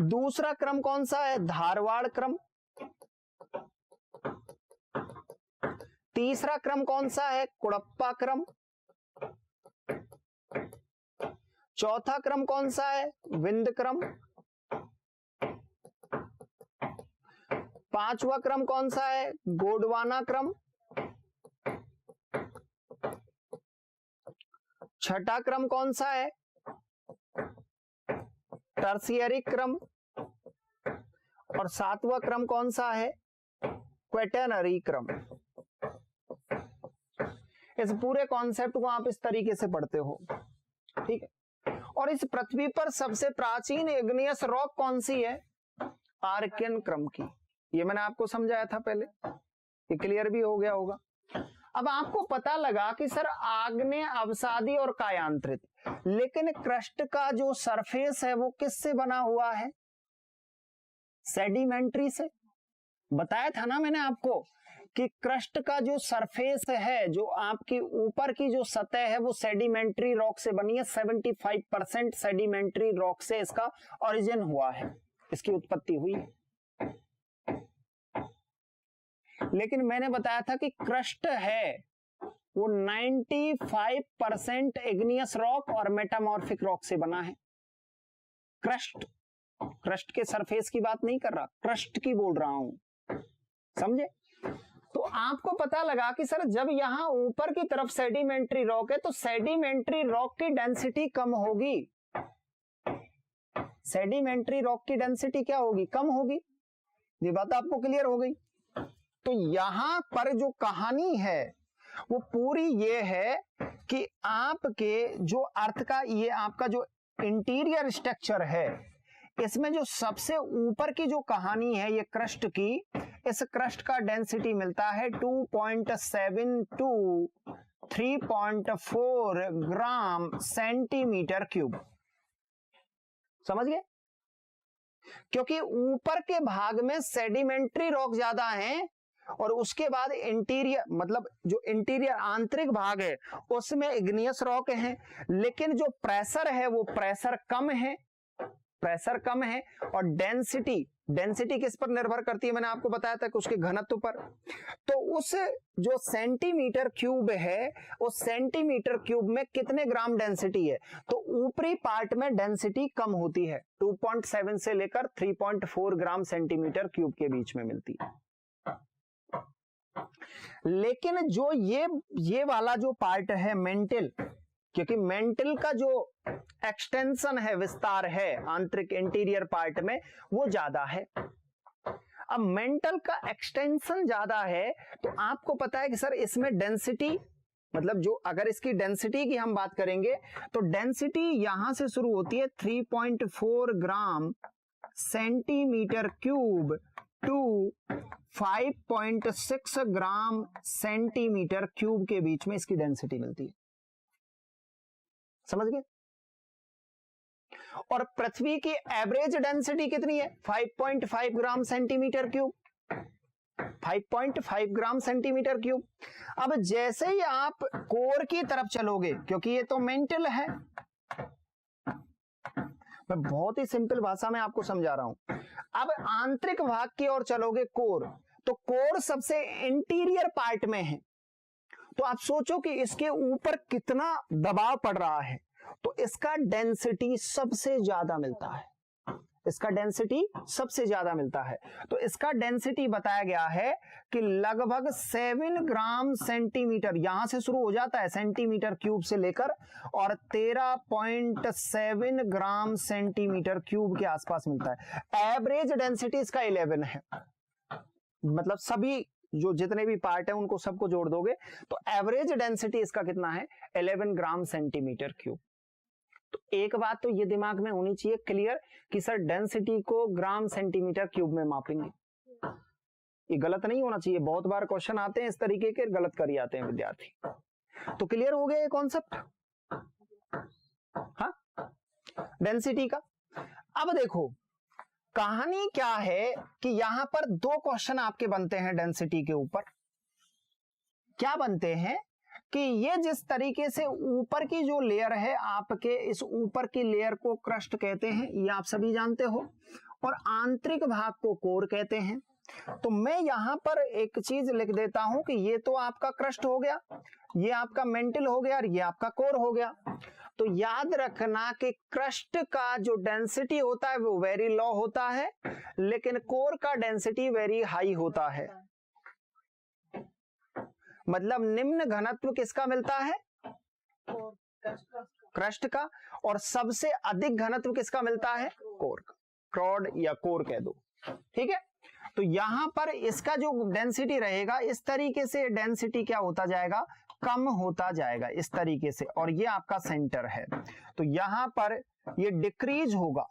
दूसरा क्रम कौन सा है? धारवाड़ क्रम। तीसरा क्रम कौन सा है? कुड़प्पा क्रम। चौथा क्रम कौन सा है? विंध्य क्रम। पांचवा क्रम कौन सा है? गोंडवाना क्रम। छठा क्रम कौन सा है? टर्शियरी क्रम। और सातवां क्रम कौन सा है? क्वेटरनरी क्रम। इस पूरे कॉन्सेप्ट को आप इस तरीके से पढ़ते हो, ठीक है। और इस पृथ्वी पर सबसे प्राचीन इग्नियस रॉक कौन सी है? आर्कियन क्रम की। ये मैंने आपको समझाया था पहले, ये क्लियर भी हो गया होगा। अब आपको पता लगा कि सर आग्नेय, अवसादी और कायांतरित, लेकिन क्रस्ट का जो सरफेस है वो किससे बना हुआ है? सेडिमेंट्री से। बताया था ना मैंने आपको कि क्रस्ट का जो सरफेस है, जो आपकी ऊपर की जो सतह है वो सेडिमेंट्री रॉक से बनी है। 75% सेडिमेंट्री रॉक से इसका ओरिजिन हुआ है, इसकी उत्पत्ति हुई है। लेकिन मैंने बताया था कि क्रस्ट है वो 95% इग्नियस रॉक और मेटामॉर्फिक रॉक से बना है। क्रस्ट के सरफेस की बात नहीं कर रहा, क्रस्ट की बोल रहा हूं, समझे। तो आपको पता लगा कि सर जब यहां ऊपर की तरफ सेडिमेंट्री रॉक है तो सेडिमेंट्री रॉक की डेंसिटी कम होगी। सेडिमेंट्री रॉक की डेंसिटी क्या होगी? कम होगी। ये बात आपको क्लियर हो गई। तो यहां पर जो कहानी है वो पूरी ये है कि आपके जो अर्थ का, ये आपका जो इंटीरियर स्ट्रक्चर है, इसमें जो सबसे ऊपर की जो कहानी है ये क्रस्ट की, इस क्रस्ट का डेंसिटी मिलता है 2.7 to 3.4 ग्राम सेंटीमीटर क्यूब। समझ गए? क्योंकि ऊपर के भाग में सेडिमेंट्री रॉक ज्यादा है और उसके बाद इंटीरियर, मतलब जो इंटीरियर आंतरिक भाग है उसमें इग्नियस रॉक है, लेकिन जो प्रेशर है वो प्रेशर कम है, प्रेशर कम है। और डेंसिटी किस पर निर्भर करती है? मैंने आपको बताया था कि उसके घनत्व पर। तो उस जो सेंटीमीटर क्यूब है, उस सेंटीमीटर क्यूब में कितने ग्राम डेंसिटी है? तो ऊपरी पार्ट में डेंसिटी कम होती है, 2.7 से लेकर 3.4 ग्राम सेंटीमीटर क्यूब के बीच में मिलती है। लेकिन जो ये वाला जो पार्ट है मेंटल, क्योंकि मेंटल का जो एक्सटेंशन है, विस्तार है आंतरिक इंटीरियर पार्ट में, वो ज्यादा है। अब मेंटल का एक्सटेंशन ज्यादा है तो आपको पता है कि सर इसमें डेंसिटी, मतलब जो अगर इसकी डेंसिटी की हम बात करेंगे तो डेंसिटी यहां से शुरू होती है 3.4 gram centimetre cube two 5.6 gram centimetre cube के बीच में इसकी डेंसिटी मिलती है। समझ गए? और पृथ्वी की एवरेज डेंसिटी कितनी है? 5.5 gram centimetre cube. 5.5 gram centimetre cube. अब जैसे ही आप कोर की तरफ चलोगे, क्योंकि ये तो मेंटल है, मैं बहुत ही सिंपल भाषा में आपको समझा रहा हूं। अब आंतरिक भाग की ओर चलोगे, कोर, तो कोर सबसे इंटीरियर पार्ट में है, तो आप सोचो कि इसके ऊपर कितना दबाव पड़ रहा है, तो इसका डेंसिटी सबसे ज्यादा मिलता है। इसका डेंसिटी सबसे ज्यादा मिलता है। तो इसका डेंसिटी बताया गया है कि लगभग 7 ग्राम सेंटीमीटर, यहां से शुरू हो जाता है सेंटीमीटर क्यूब से लेकर, और 13.7 ग्राम सेंटीमीटर क्यूब के आसपास मिलता है। एवरेज डेंसिटी इसका 11 है। मतलब सभी जो जितने भी पार्ट है उनको सबको जोड़ दोगे तो एवरेज डेंसिटी इसका कितना है? 11 ग्राम सेंटीमीटर क्यूब। तो एक बात तो ये दिमाग में होनी चाहिए क्लियर कि सर डेंसिटी को ग्राम सेंटीमीटर क्यूब में मापेंगे, ये गलत नहीं होना चाहिए। बहुत बार क्वेश्चन आते हैं इस तरीके के, गलत कर आते हैं विद्यार्थी। तो क्लियर हो गया ये कॉन्सेप्ट, हाँ, डेंसिटी का। अब देखो कहानी क्या है कि यहां पर 2 क्वेश्चन आपके बनते हैं डेंसिटी के ऊपर। क्या बनते हैं कि ये जिस तरीके से ऊपर की जो लेयर है आपके, इस ऊपर की लेयर को क्रस्ट कहते हैं, ये आप सभी जानते हो, और आंतरिक भाग को कोर कहते हैं। तो मैं यहां पर एक चीज लिख देता हूं कि ये तो आपका क्रस्ट हो गया, ये आपका मेंटल हो गया, और ये आपका कोर हो गया। तो याद रखना कि क्रस्ट का जो डेंसिटी होता है वो वेरी लो होता है, लेकिन कोर का डेंसिटी वेरी हाई होता है। मतलब निम्न घनत्व किसका मिलता है? क्रस्ट का। और सबसे अधिक घनत्व किसका मिलता है? कोर का। क्रॉड या कोर कह दो, ठीक है। तो यहां पर इसका जो डेंसिटी रहेगा, इस तरीके से डेंसिटी क्या होता जाएगा? कम होता जाएगा इस तरीके से। और ये आपका सेंटर है, तो यहां पर ये डिक्रीज होगा,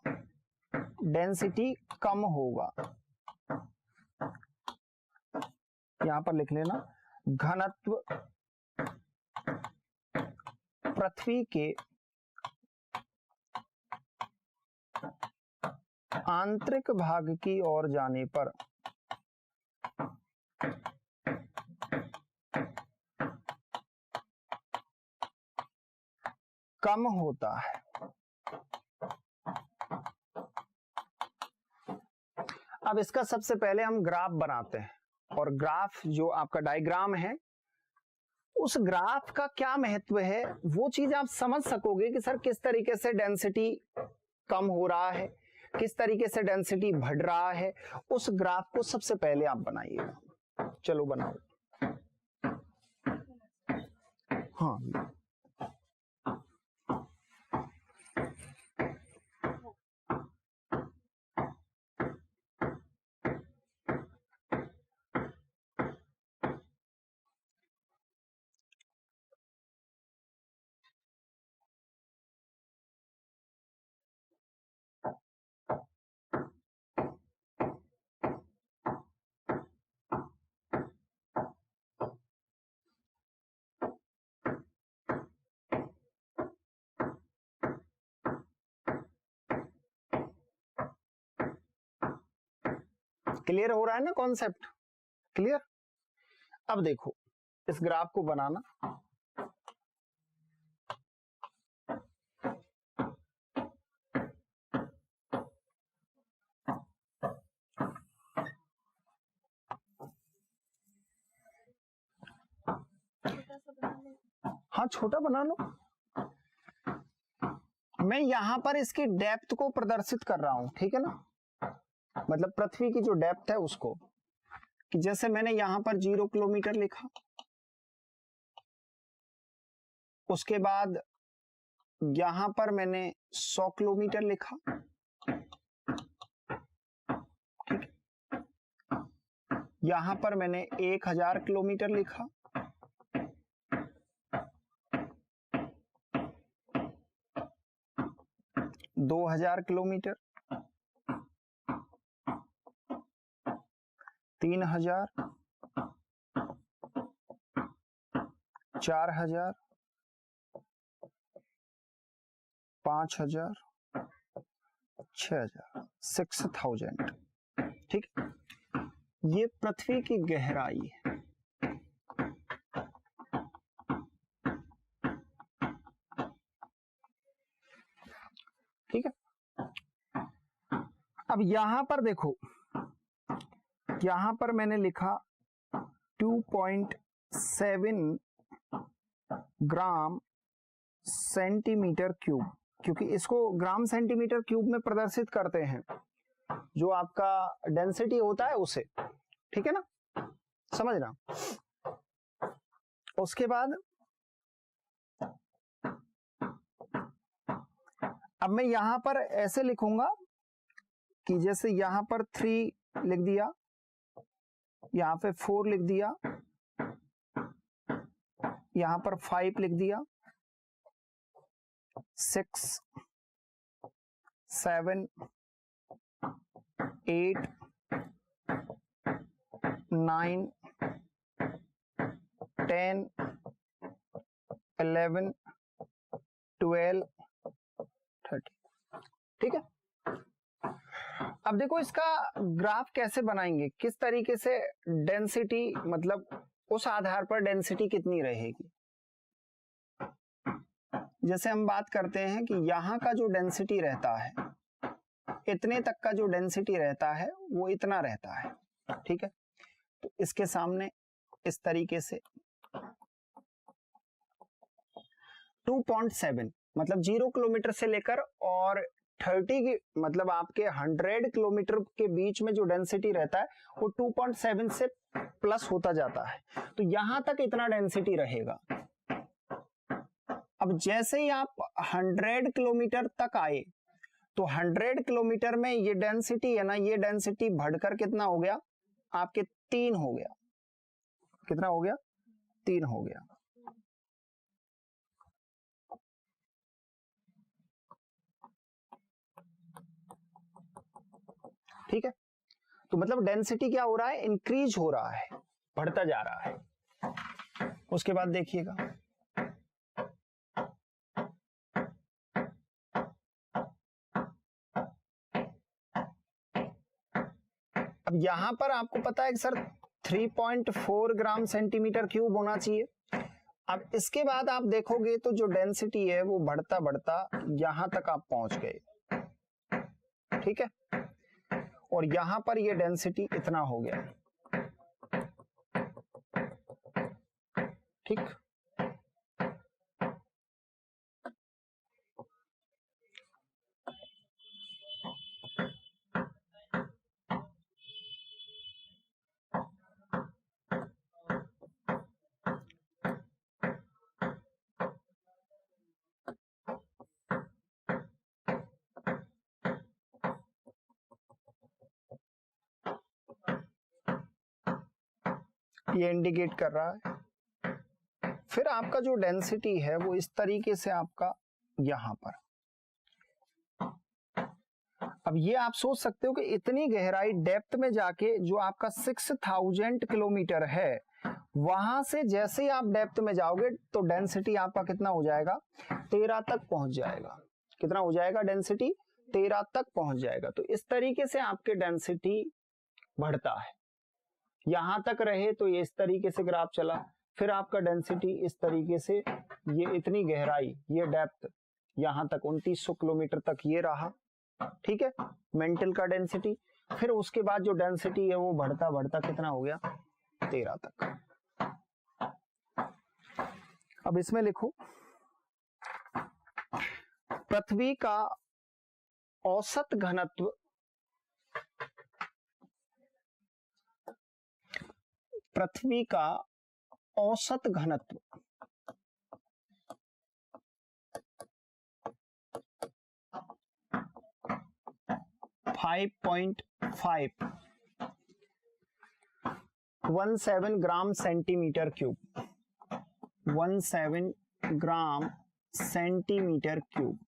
डेंसिटी कम होगा। यहां पर लिख लेना, घनत्व पृथ्वी के आंतरिक भाग की ओर जाने पर कम होता है। अब इसका सबसे पहले हम ग्राफ बनाते हैं, और ग्राफ जो आपका डायग्राम है, उस ग्राफ का क्या महत्व है वो चीज आप समझ सकोगे कि सर किस तरीके से डेंसिटी कम हो रहा है, किस तरीके से डेंसिटी बढ़ रहा है। उस ग्राफ को सबसे पहले आप बनाइएगा। चलो बनाओ। हाँ, क्लियर हो रहा है ना कॉन्सेप्ट? क्लियर। अब देखो इस ग्राफ को बनाना। हाँ, छोटा बना लो। मैं यहां पर इसकी डेप्थ को प्रदर्शित कर रहा हूं, ठीक है ना, मतलब पृथ्वी की जो डेप्थ है उसको, कि जैसे मैंने यहां पर 0 किलोमीटर लिखा, उसके बाद यहां पर मैंने 100 किलोमीटर लिखा, ठीक है, यहां पर मैंने 1000 किलोमीटर लिखा, दो 2000 किलोमीटर, 3000, 4000, 5000, 6000, 6000। ठीक, ये पृथ्वी की गहराई है। ठीक है, अब यहां पर देखो, यहां पर मैंने लिखा 2.7 ग्राम सेंटीमीटर क्यूब, क्योंकि इसको ग्राम सेंटीमीटर क्यूब में प्रदर्शित करते हैं, जो आपका डेंसिटी होता है उसे। ठीक है ना, समझना। उसके बाद अब मैं यहां पर ऐसे लिखूंगा कि जैसे यहां पर 3 लिख दिया, यहां पे 4 लिख दिया, यहां पर 5 लिख दिया, 6, 7, 8, 9, 10, 11, 12, 30। ठीक है, अब देखो इसका ग्राफ कैसे बनाएंगे, किस तरीके से डेंसिटी, मतलब उस आधार पर डेंसिटी कितनी रहेगी। जैसे हम बात करते हैं कि यहां का जो डेंसिटी रहता है, इतने तक का जो डेंसिटी रहता है वो इतना रहता है। ठीक है, तो इसके सामने इस तरीके से 2.7 मतलब 0 किलोमीटर से लेकर और 30 की मतलब आपके 100 किलोमीटर के बीच में जो डेंसिटी रहता है वो 2.7 से प्लस होता जाता है। तो यहां तक इतना डेंसिटी रहेगा। अब जैसे ही आप 100 किलोमीटर तक आए तो 100 किलोमीटर में ये डेंसिटी है ना, ये डेंसिटी बढ़कर कितना हो गया आपके 3 हो गया। कितना हो गया? 3 हो गया। ठीक है, तो मतलब डेंसिटी क्या हो रहा है, इंक्रीज हो रहा है, बढ़ता जा रहा है। उसके बाद देखिएगा अब यहां पर आपको पता है कि सर 3.4 ग्राम सेंटीमीटर क्यूब होना चाहिए। अब इसके बाद आप देखोगे तो जो डेंसिटी है वो बढ़ता बढ़ता यहां तक आप पहुंच गए। ठीक है, और यहां पर ये डेंसिटी इतना हो गया। ठीक, ये इंडिकेट कर रहा है। फिर आपका जो डेंसिटी है वो इस तरीके से आपका यहां पर। अब ये आप सोच सकते हो कि इतनी गहराई डेप्थ में जाके जो आपका 6000 किलोमीटर है, वहां से जैसे ही आप डेप्थ में जाओगे तो डेंसिटी आपका कितना हो जाएगा, 13 तक पहुंच जाएगा। कितना हो जाएगा डेंसिटी? 13 तक पहुंच जाएगा। तो इस तरीके से आपके डेंसिटी बढ़ता है। यहां तक रहे तो ये इस तरीके से ग्राफ चला, फिर आपका डेंसिटी इस तरीके से, ये इतनी गहराई, ये डेप्थ यहां तक 2900 किलोमीटर तक ये रहा। ठीक है, मेंटल का डेंसिटी। फिर उसके बाद जो डेंसिटी है वो बढ़ता बढ़ता कितना हो गया, 13 तक। अब इसमें लिखो पृथ्वी का औसत घनत्व, पृथ्वी का औसत घनत्व 5.5 17 gram centimetre cube, 17 gram centimetre cube.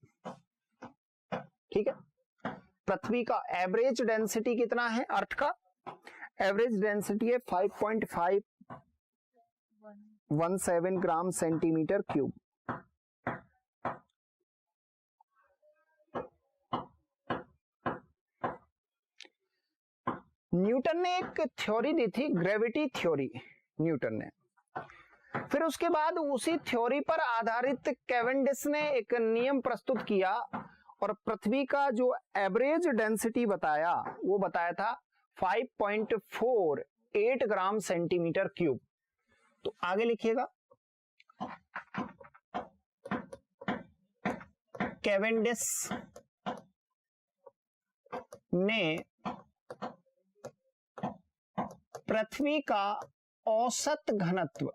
ठीक है, पृथ्वी का एवरेज डेंसिटी कितना है अर्थ का? एवरेज डेंसिटी है 5.517 ग्राम सेंटीमीटर क्यूब। न्यूटन ने एक थ्योरी दी थी, ग्रेविटी थ्योरी, न्यूटन ने। फिर उसके बाद उसी थ्योरी पर आधारित कैवेंडिश ने एक नियम प्रस्तुत किया और पृथ्वी का जो एवरेज डेंसिटी बताया वो बताया था 5.48 ग्राम सेंटीमीटर क्यूब। तो आगे लिखिएगा, कैवेंडिश ने पृथ्वी का औसत घनत्व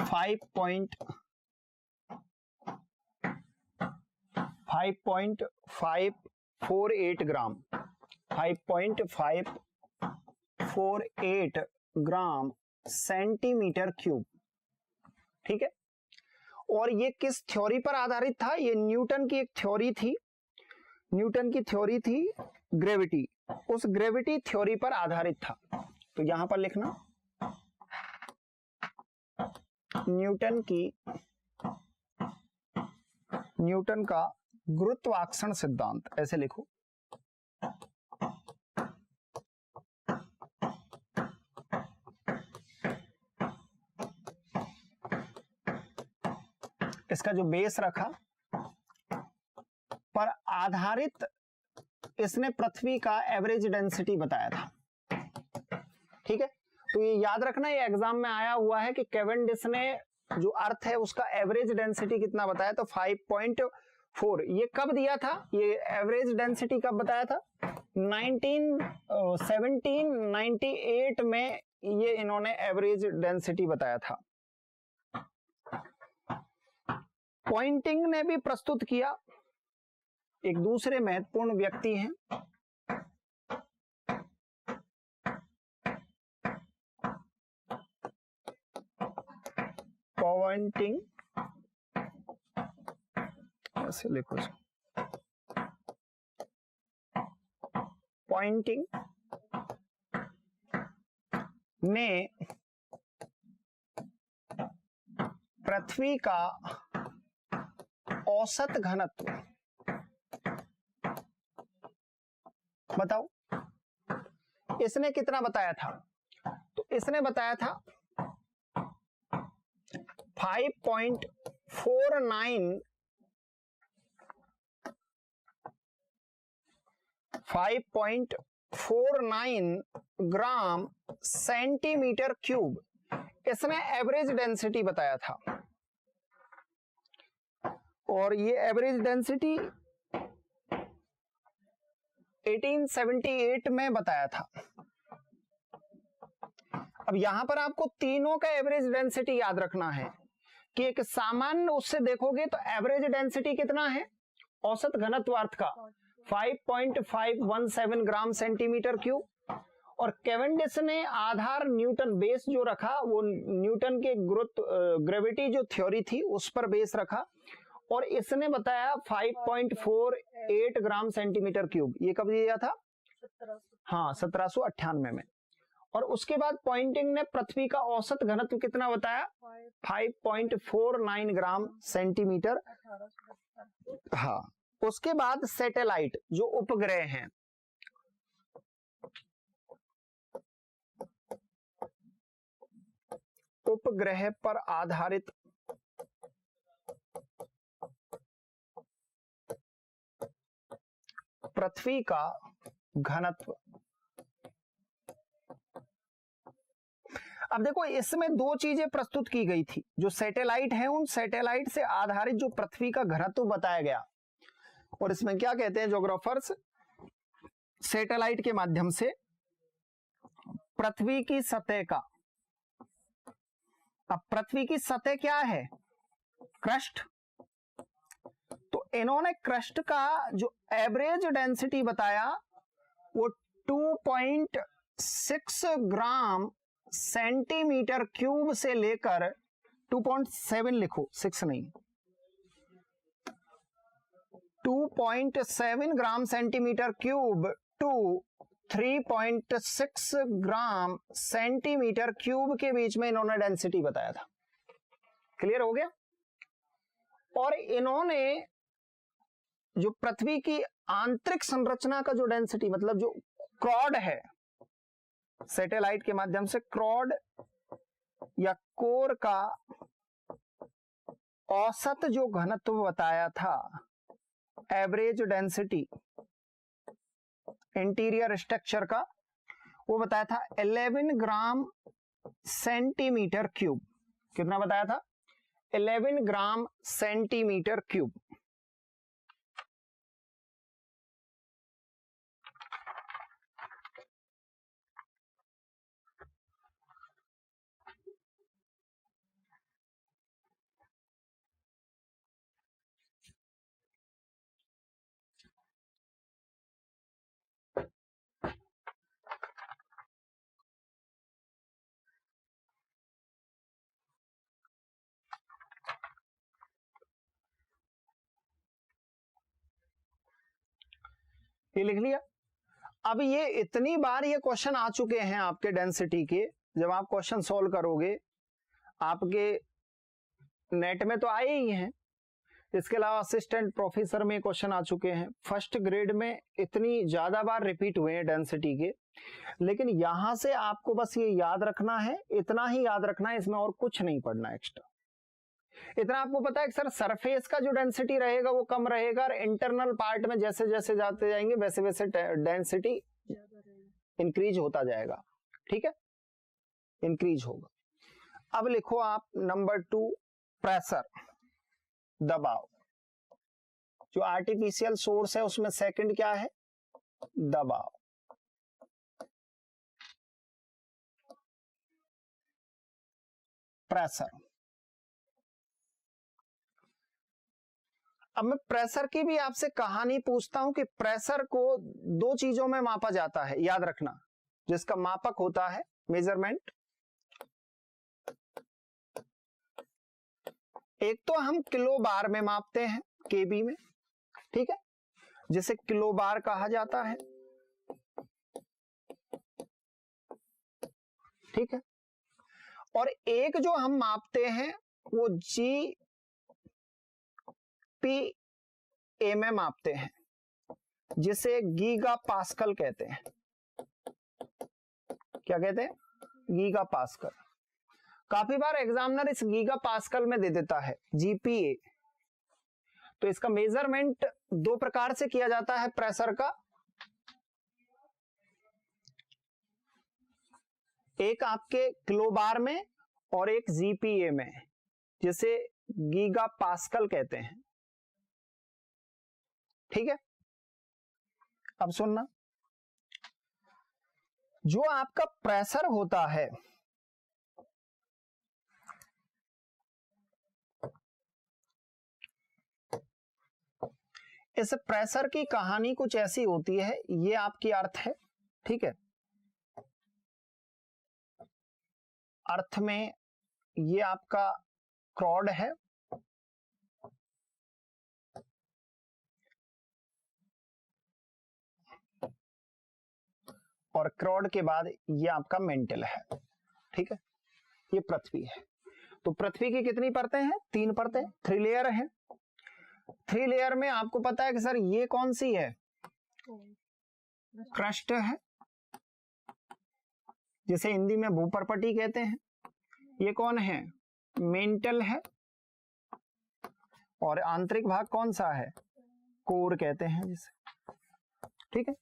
5.548 ग्राम 5.548 ग्राम सेंटीमीटर क्यूब, ठीक है। और ये किस थ्योरी पर आधारित था? ये न्यूटन की एक थ्योरी थी, न्यूटन की थ्योरी थी ग्रेविटी, उस ग्रेविटी थ्योरी पर आधारित था। तो यहां पर लिखना न्यूटन का गुरुत्वाकर्षण सिद्धांत, ऐसे लिखो। इसका जो बेस रखा पर आधारित इसने पृथ्वी का एवरेज डेंसिटी बताया था, ठीक है। तो ये याद रखना, ये एग्जाम में आया हुआ है कि कैवेंडिश ने जो अर्थ है उसका एवरेज डेंसिटी कितना बताया, तो 5.4। ये कब दिया था? ये एवरेज डेंसिटी कब बताया था? 1798 में ये इन्होंने एवरेज डेंसिटी बताया था। पॉइंटिंग ने भी प्रस्तुत किया, एक दूसरे महत्वपूर्ण व्यक्ति हैं। पॉइंटिंग, ऐसे लिखो, पॉइंटिंग ने पृथ्वी का औसत घनत्व बताओ, इसने कितना बताया था? तो इसने बताया था 5.49 ग्राम सेंटीमीटर क्यूब, इसने एवरेज डेंसिटी बताया था। और ये एवरेज डेंसिटी 1878 में बताया था। अब यहां पर आपको तीनों का एवरेज डेंसिटी याद रखना है कि एक सामान्य उससे देखोगे तो एवरेज डेंसिटी कितना है औसत घनत्वार्थ का 5.517 ग्राम सेंटीमीटर क्यूब, और कैवेंडिश ने आधार न्यूटन बेस जो रखा वो न्यूटन के ग्रेविटी जो थ्योरी थी उस पर बेस रखा, और इसने बताया 5.48 ग्राम सेंटीमीटर क्यूब। ये कब दिया था? हाँ, 1798 में। और उसके बाद पॉइंटिंग ने पृथ्वी का औसत घनत्व कितना बताया? 5.49 ग्राम सेंटीमीटर। हाँ, उसके बाद सैटेलाइट जो उपग्रह हैं, उपग्रह पर आधारित पृथ्वी का घनत्व। अब देखो, इसमें दो चीजें प्रस्तुत की गई थी। जो सैटेलाइट है, उन सैटेलाइट से आधारित जो पृथ्वी का घनत्व बताया गया, और इसमें क्या कहते हैं ज्योग्राफर्स, सैटेलाइट के माध्यम से पृथ्वी की सतह का, अब पृथ्वी की सतह क्या है? क्रस्ट। तो इन्होंने क्रस्ट का जो एवरेज डेंसिटी बताया वो 2.6 ग्राम सेंटीमीटर क्यूब से लेकर 2.7 लिखो, 6 नहीं, 2.7 gram centimetre cube two 3.6 gram centimetre cube के बीच में इन्होंने डेंसिटी बताया था। क्लियर हो गया? और इन्होंने जो पृथ्वी की आंतरिक संरचना का जो डेंसिटी, मतलब जो क्रॉड है, सैटेलाइट के माध्यम से क्रॉड या कोर का औसत जो घनत्व बताया था, एवरेज डेंसिटी इंटीरियर स्ट्रक्चर का, वो बताया था 11 ग्राम सेंटीमीटर क्यूब। कितना बताया था? 11 ग्राम सेंटीमीटर क्यूब। ये लिख लिया। अब ये इतनी बार ये क्वेश्चन आ चुके हैं आपके डेंसिटी के, जब आप क्वेश्चन सॉल्व करोगे आपके नेट में तो आए ही हैं, इसके अलावा असिस्टेंट प्रोफेसर में क्वेश्चन आ चुके हैं, फर्स्ट ग्रेड में इतनी ज्यादा बार रिपीट हुए हैं डेंसिटी के। लेकिन यहां से आपको बस ये याद रखना है, इतना ही याद रखना है, इसमें और कुछ नहीं पढ़ना एक्स्ट्रा। इतना आपको पता है कि सर सरफेस का जो डेंसिटी रहेगा वो कम रहेगा, और इंटरनल पार्ट में जैसे जैसे जाते जाएंगे वैसे वैसे डेंसिटी इंक्रीज होता जाएगा। ठीक है, इंक्रीज होगा। अब लिखो आप नंबर 2, प्रेशर, दबाव। जो आर्टिफिशियल सोर्स है उसमें सेकंड क्या है? दबाव। प्रेशर। अब मैं प्रेशर की भी आपसे कहानी पूछता हूं कि प्रेशर को दो चीजों में मापा जाता है, याद रखना, जिसका मापक होता है मेजरमेंट। एक तो हम किलो बार में मापते हैं, केबी में, ठीक है, जिसे किलो बार कहा जाता है। ठीक है, और एक जो हम मापते हैं वो जी पी ए में मापते हैं, जिसे गीगा पास्कल कहते हैं। क्या कहते हैं? Giga pascal. काफी बार एग्जामिनर इस गीगा पास्कल में दे देता है जीपीए। तो इसका मेजरमेंट दो प्रकार से किया जाता है प्रेशर का, एक आपके किलोबार में और एक जीपीए में, जिसे गीगा पास्कल कहते हैं। ठीक है, अब सुनना, जो आपका प्रेशर होता है इस प्रेशर की कहानी कुछ ऐसी होती है, ये आपकी अर्थ है। ठीक है, अर्थ में ये आपका क्रॉड है, और क्रॉड के बाद ये आपका मेंटल है। ठीक है, ये पृथ्वी है। तो पृथ्वी की कितनी परतें हैं? 3 परतें, 3 लेयर हैं। 3 लेयर में आपको पता है कि सर ये कौन सी है? क्रस्ट है, जिसे हिंदी में भूपर्पटी कहते हैं। ये कौन है? मेंटल है। और आंतरिक भाग कौन सा है? कोर कहते हैं जिसे। ठीक है,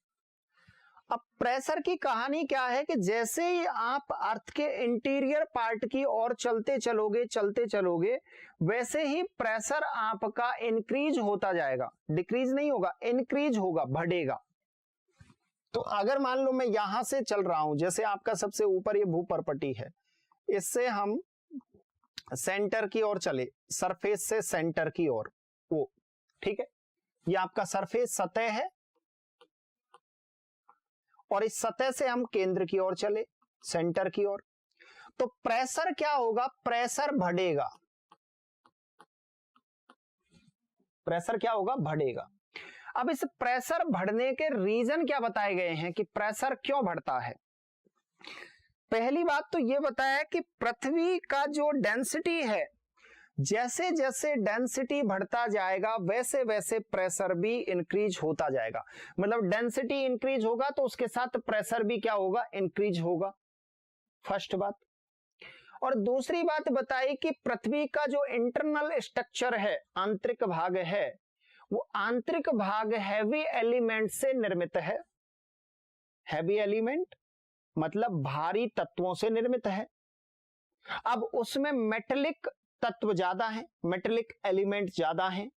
अब प्रेशर की कहानी क्या है कि जैसे ही आप अर्थ के इंटीरियर पार्ट की ओर चलते चलोगे वैसे ही प्रेशर आपका इंक्रीज होता जाएगा, डिक्रीज नहीं होगा, इंक्रीज होगा, बढ़ेगा। तो अगर मान लो मैं यहां से चल रहा हूं, जैसे आपका सबसे ऊपर ये भूपर्पटी है, इससे हम सेंटर की ओर चले, सरफेस से सेंटर की ओर, वो ठीक है, ये आपका सरफेस सतह है, और इस सतह से हम केंद्र की ओर चले, सेंटर की ओर, तो प्रेशर क्या होगा? प्रेशर बढ़ेगा। प्रेशर क्या होगा? बढ़ेगा। अब इस प्रेशर बढ़ने के रीजन क्या बताए गए हैं कि प्रेशर क्यों बढ़ता है। पहली बात तो ये बताया कि पृथ्वी का जो डेंसिटी है, जैसे जैसे डेंसिटी बढ़ता जाएगा वैसे वैसे प्रेशर भी इंक्रीज होता जाएगा। मतलब डेंसिटी इंक्रीज होगा तो उसके साथ प्रेशर भी क्या होगा, इंक्रीज होगा, फर्स्ट बात। और दूसरी बात बताई कि पृथ्वी का जो इंटरनल स्ट्रक्चर है, आंतरिक भाग है, वो आंतरिक भाग हैवी एलिमेंट से निर्मित है। हैवी एलिमेंट मतलब भारी तत्वों से निर्मित है। अब उसमें मेटेलिक तत्व ज्यादा है, मेटेलिक एलिमेंट ज्यादा है,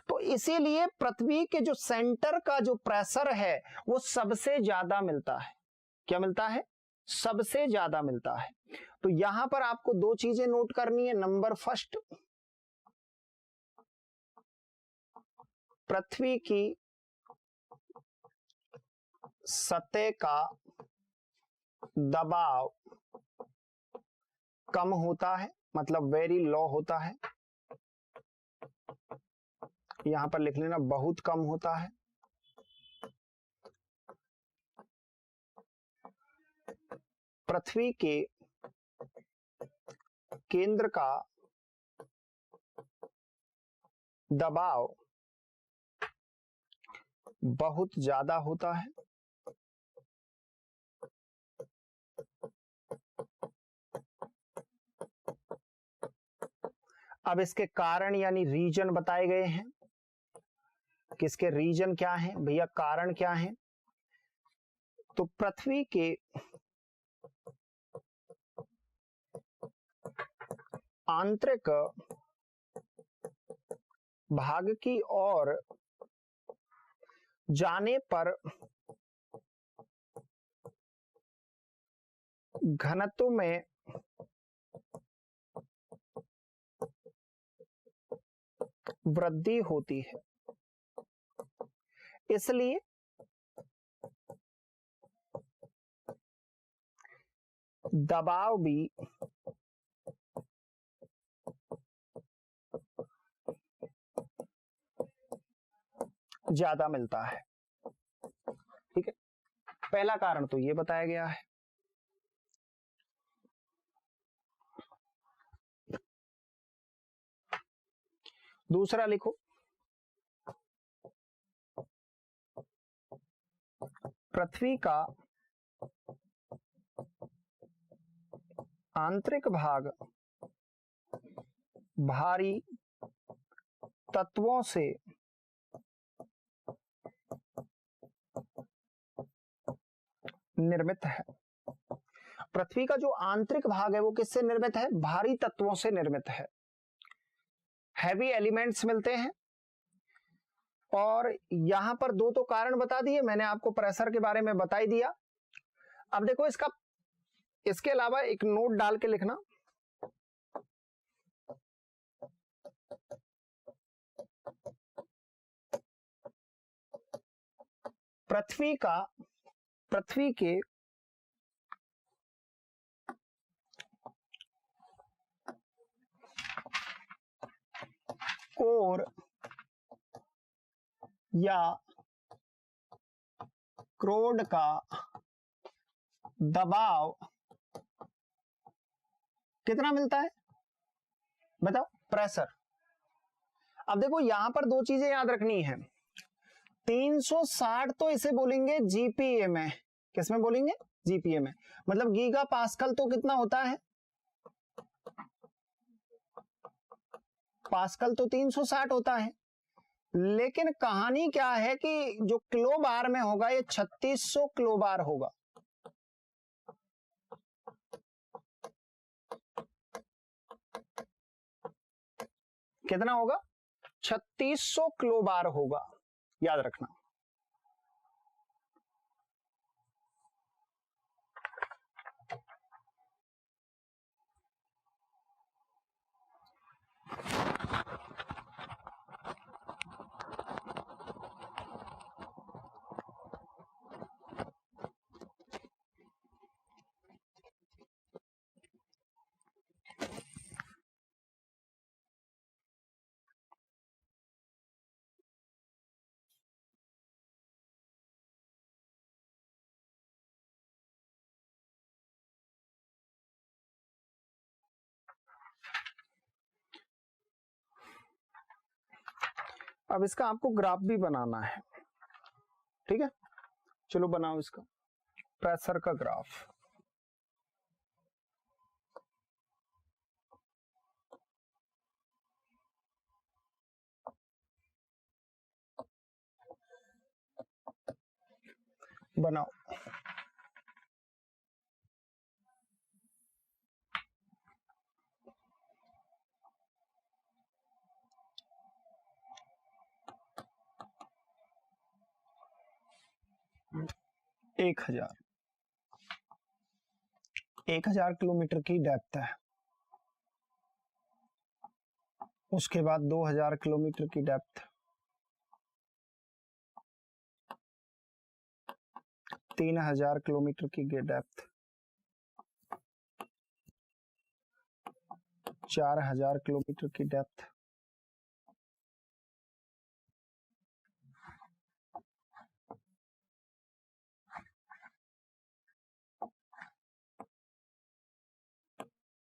तो इसीलिए पृथ्वी के जो सेंटर का जो प्रेशर है वो सबसे ज्यादा मिलता है। क्या मिलता है? सबसे ज्यादा मिलता है। तो यहां पर आपको दो चीजें नोट करनी है। नंबर फर्स्ट, पृथ्वी की सतह का दबाव कम होता है, मतलब वेरी लो होता है। यहां पर लिख लेना, बहुत कम होता है। पृथ्वी के केंद्र का दबाव बहुत ज्यादा होता है। अब इसके कारण यानी रीजन बताए गए हैं। किसके रीजन क्या है भैया, कारण क्या है? तो पृथ्वी के आंतरिक भाग की ओर जाने पर घनत्व में वृद्धि होती है, इसलिए दबाव भी ज्यादा मिलता है। ठीक है, पहला कारण तो ये बताया गया है। दूसरा लिखो, पृथ्वी का आंतरिक भाग भारी तत्वों से निर्मित है। पृथ्वी का जो आंतरिक भाग है वो किससे निर्मित है? भारी तत्वों से निर्मित है। हैवी एलिमेंट्स मिलते हैं। और यहां पर दो तो कारण बता दिए मैंने, आपको प्रेशर के बारे में बता ही दिया। अब देखो इसके अलावा एक नोट डाल के लिखना, पृथ्वी के कोर या क्रोड का दबाव कितना मिलता है बताओ? प्रेशर। अब देखो यहां पर दो चीजें याद रखनी है। 360 तो इसे बोलेंगे जीपीए में। किसमें बोलेंगे? जीपीए में। मतलब गीगा पास्कल तो कितना होता है? पास्कल तो 360 होता है। लेकिन कहानी क्या है कि जो किलो बार में होगा ये 3600 किलो बार होगा। कितना होगा? 3600 किलो बार होगा, याद रखना। अब इसका आपको ग्राफ भी बनाना है, ठीक है, चलो बनाओ इसका प्रेशर का ग्राफ। बनाओ। एक हजार किलोमीटर की डेप्थ है, उसके बाद 2000 किलोमीटर की डेप्थ, 3000 किलोमीटर की डेप्थ, 4000 किलोमीटर की डेप्थ,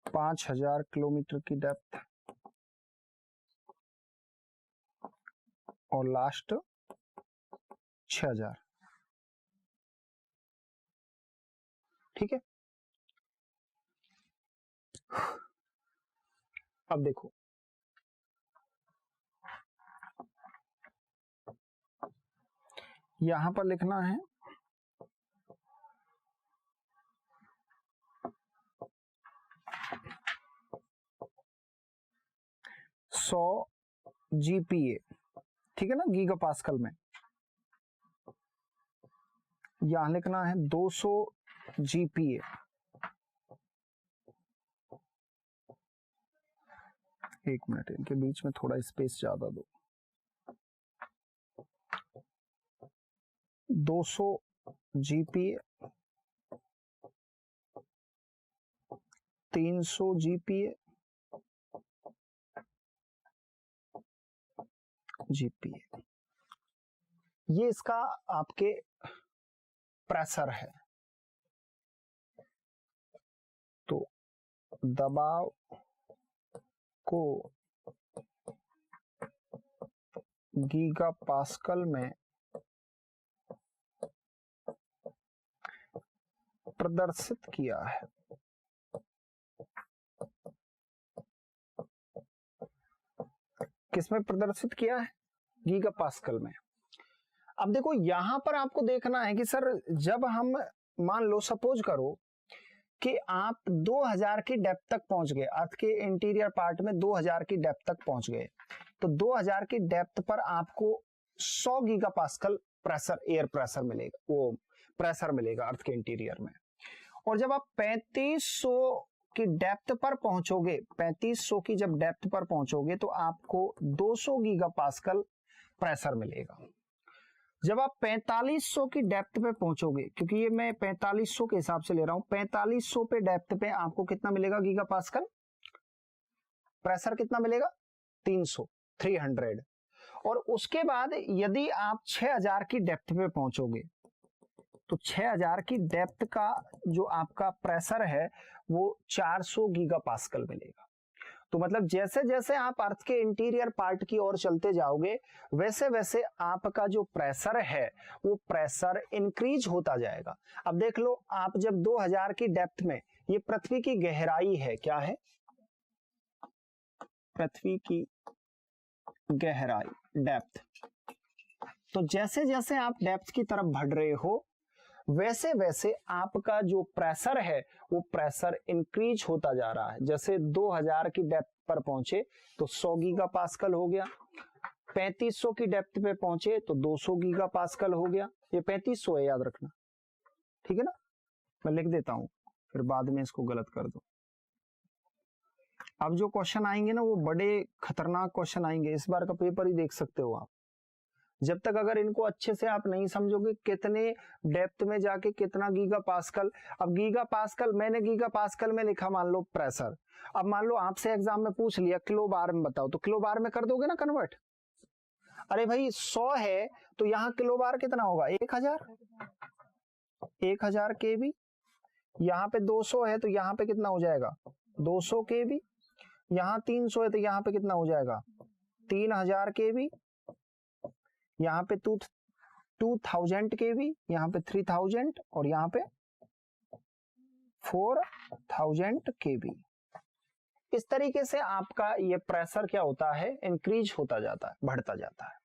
5000 किलोमीटर की डेप्थ और लास्ट 6000। ठीक है, अब देखो यहां पर लिखना है 100 GPa, ठीक है ना, गीगा पास्कल में। यहां लिखना है 200 GPa, एक मिनट, इनके बीच में थोड़ा स्पेस ज्यादा दो। 200 GPa, 300 GPa, ये इसका आपके प्रेशर है। तो दबाव को गीगा पास्कल में प्रदर्शित किया है। किसमें प्रदर्शित किया है? गीगा पास्कल में। अब देखो यहां पर आपको देखना है कि सर जब हम मान लो सपोज करो कि आप 2000 की डेप्थ तक पहुंच गए, अर्थ के इंटीरियर पार्ट में 2000 की डेप्थ तक पहुंच गए, तो 2000 की डेप्थ पर आपको 100 giga pascal pressure, air pressure मिलेगा, वो प्रेशर मिलेगा अर्थ के इंटीरियर में। और जब आप 3500 की डेप्थ पर पहुंचोगे, 3500 की जब डेप्थ पर पहुंचोगे तो आपको 200 गीगा पास्कल प्रेशर मिलेगा। जब आप 4500 की डेप्थ पे पहुंचोगे, क्योंकि ये मैं 4500 के हिसाब से ले रहा हूं, 4500 पे डेप्थ पे आपको कितना मिलेगा गीगा पास्कल प्रेशर? कितना मिलेगा? 300। और उसके बाद यदि आप 6000 की डेप्थ पे पहुंचोगे तो 6000 की डेप्थ का जो आपका प्रेशर है वो 400 गीगा पास्कल मिलेगा। तो मतलब जैसे जैसे आप अर्थ के इंटीरियर पार्ट की ओर चलते जाओगे वैसे वैसे आपका जो प्रेशर है वो प्रेशर इंक्रीज होता जाएगा। अब देख लो, आप जब 2000 की डेप्थ में, ये पृथ्वी की गहराई है, क्या है? पृथ्वी की गहराई, डेप्थ। तो जैसे जैसे आप डेप्थ की तरफ बढ़ रहे हो वैसे वैसे आपका जो प्रेशर है वो प्रेशर इंक्रीज होता जा रहा है। जैसे 2000 की डेप्थ पर पहुंचे तो 100 गीगा पास्कल हो गया, 3500 की डेप्थ पे पहुंचे तो 200 गीगा पास्कल हो गया। ये 3500 है, याद रखना, ठीक है ना, मैं लिख देता हूं फिर बाद में इसको गलत कर दो। अब जो क्वेश्चन आएंगे ना वो बड़े खतरनाक क्वेश्चन आएंगे, इस बार का पेपर ही देख सकते हो आप। जब तक अगर इनको अच्छे से आप नहीं समझोगे कितने डेप्थ में जाके कितना गीगा पास्कल, अब गीगा पास्कल, मैंने गीगा पास्कल में लिखा मान लो प्रेशर, अब मान लो आपसे एग्जाम में पूछ लिया किलो बार में बताओ, तो किलो बार में कर दोगे ना कन्वर्ट? अरे भाई 100 है तो यहाँ किलो बार कितना होगा? 1000 केवी। यहाँ पे 200 है तो यहाँ पे कितना हो जाएगा? 200 केवी। यहाँ 300 है तो यहाँ पे कितना हो जाएगा? 3000 केवी। यहाँ पे 2000 केवी, यहाँ पे 3000 और यहाँ पे 4000 केवी। इस तरीके से आपका ये प्रेशर क्या होता है, इंक्रीज होता जाता है, बढ़ता जाता है।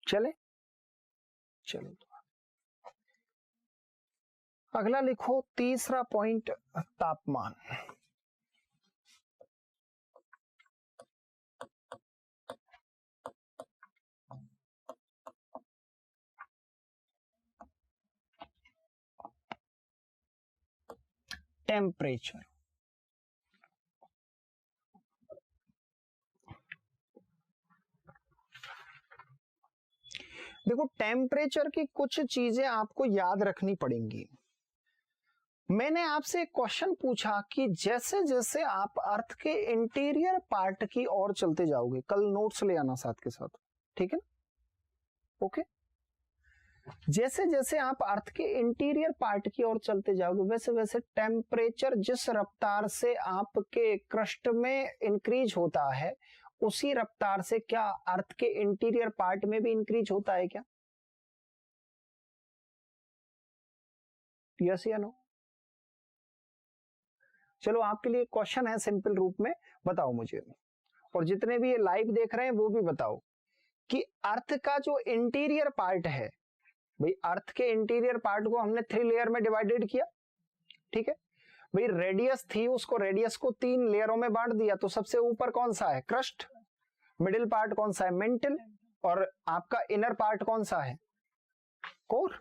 चले, चलो अगला लिखो, तीसरा पॉइंट तापमान। टेम्परेचर। देखो टेम्परेचर की कुछ चीजें आपको याद रखनी पड़ेंगी। मैंने आपसे एक क्वेश्चन पूछा कि जैसे जैसे आप अर्थ के इंटीरियर पार्ट की ओर चलते जाओगे, कल नोट्स ले आना साथ के साथ, ठीक है ना? ओके। जैसे जैसे आप अर्थ के इंटीरियर पार्ट की ओर चलते जाओगे वैसे वैसे टेम्परेचर जिस रफ्तार से आपके क्रस्ट में इंक्रीज होता है उसी रफ्तार से क्या अर्थ के इंटीरियर पार्ट में भी इंक्रीज होता है क्या? यस या नो? चलो आपके लिए क्वेश्चन है सिंपल रूप में, बताओ मुझे, और जितने भी ये लाइव देख रहे हैं वो भी बताओ कि अर्थ का जो इंटीरियर पार्ट है, भाई अर्थ के इंटीरियर पार्ट को हमने 3 लेयर में डिवाइडेड किया, ठीक है भाई। रेडियस थी, उसको रेडियस को 3 लेयरों में बांट दिया, तो सबसे ऊपर कौन सा है, क्रस्ट, मिडिल पार्ट कौन सा है, मेंटल, और आपका इनर पार्ट कौन सा है, कोर,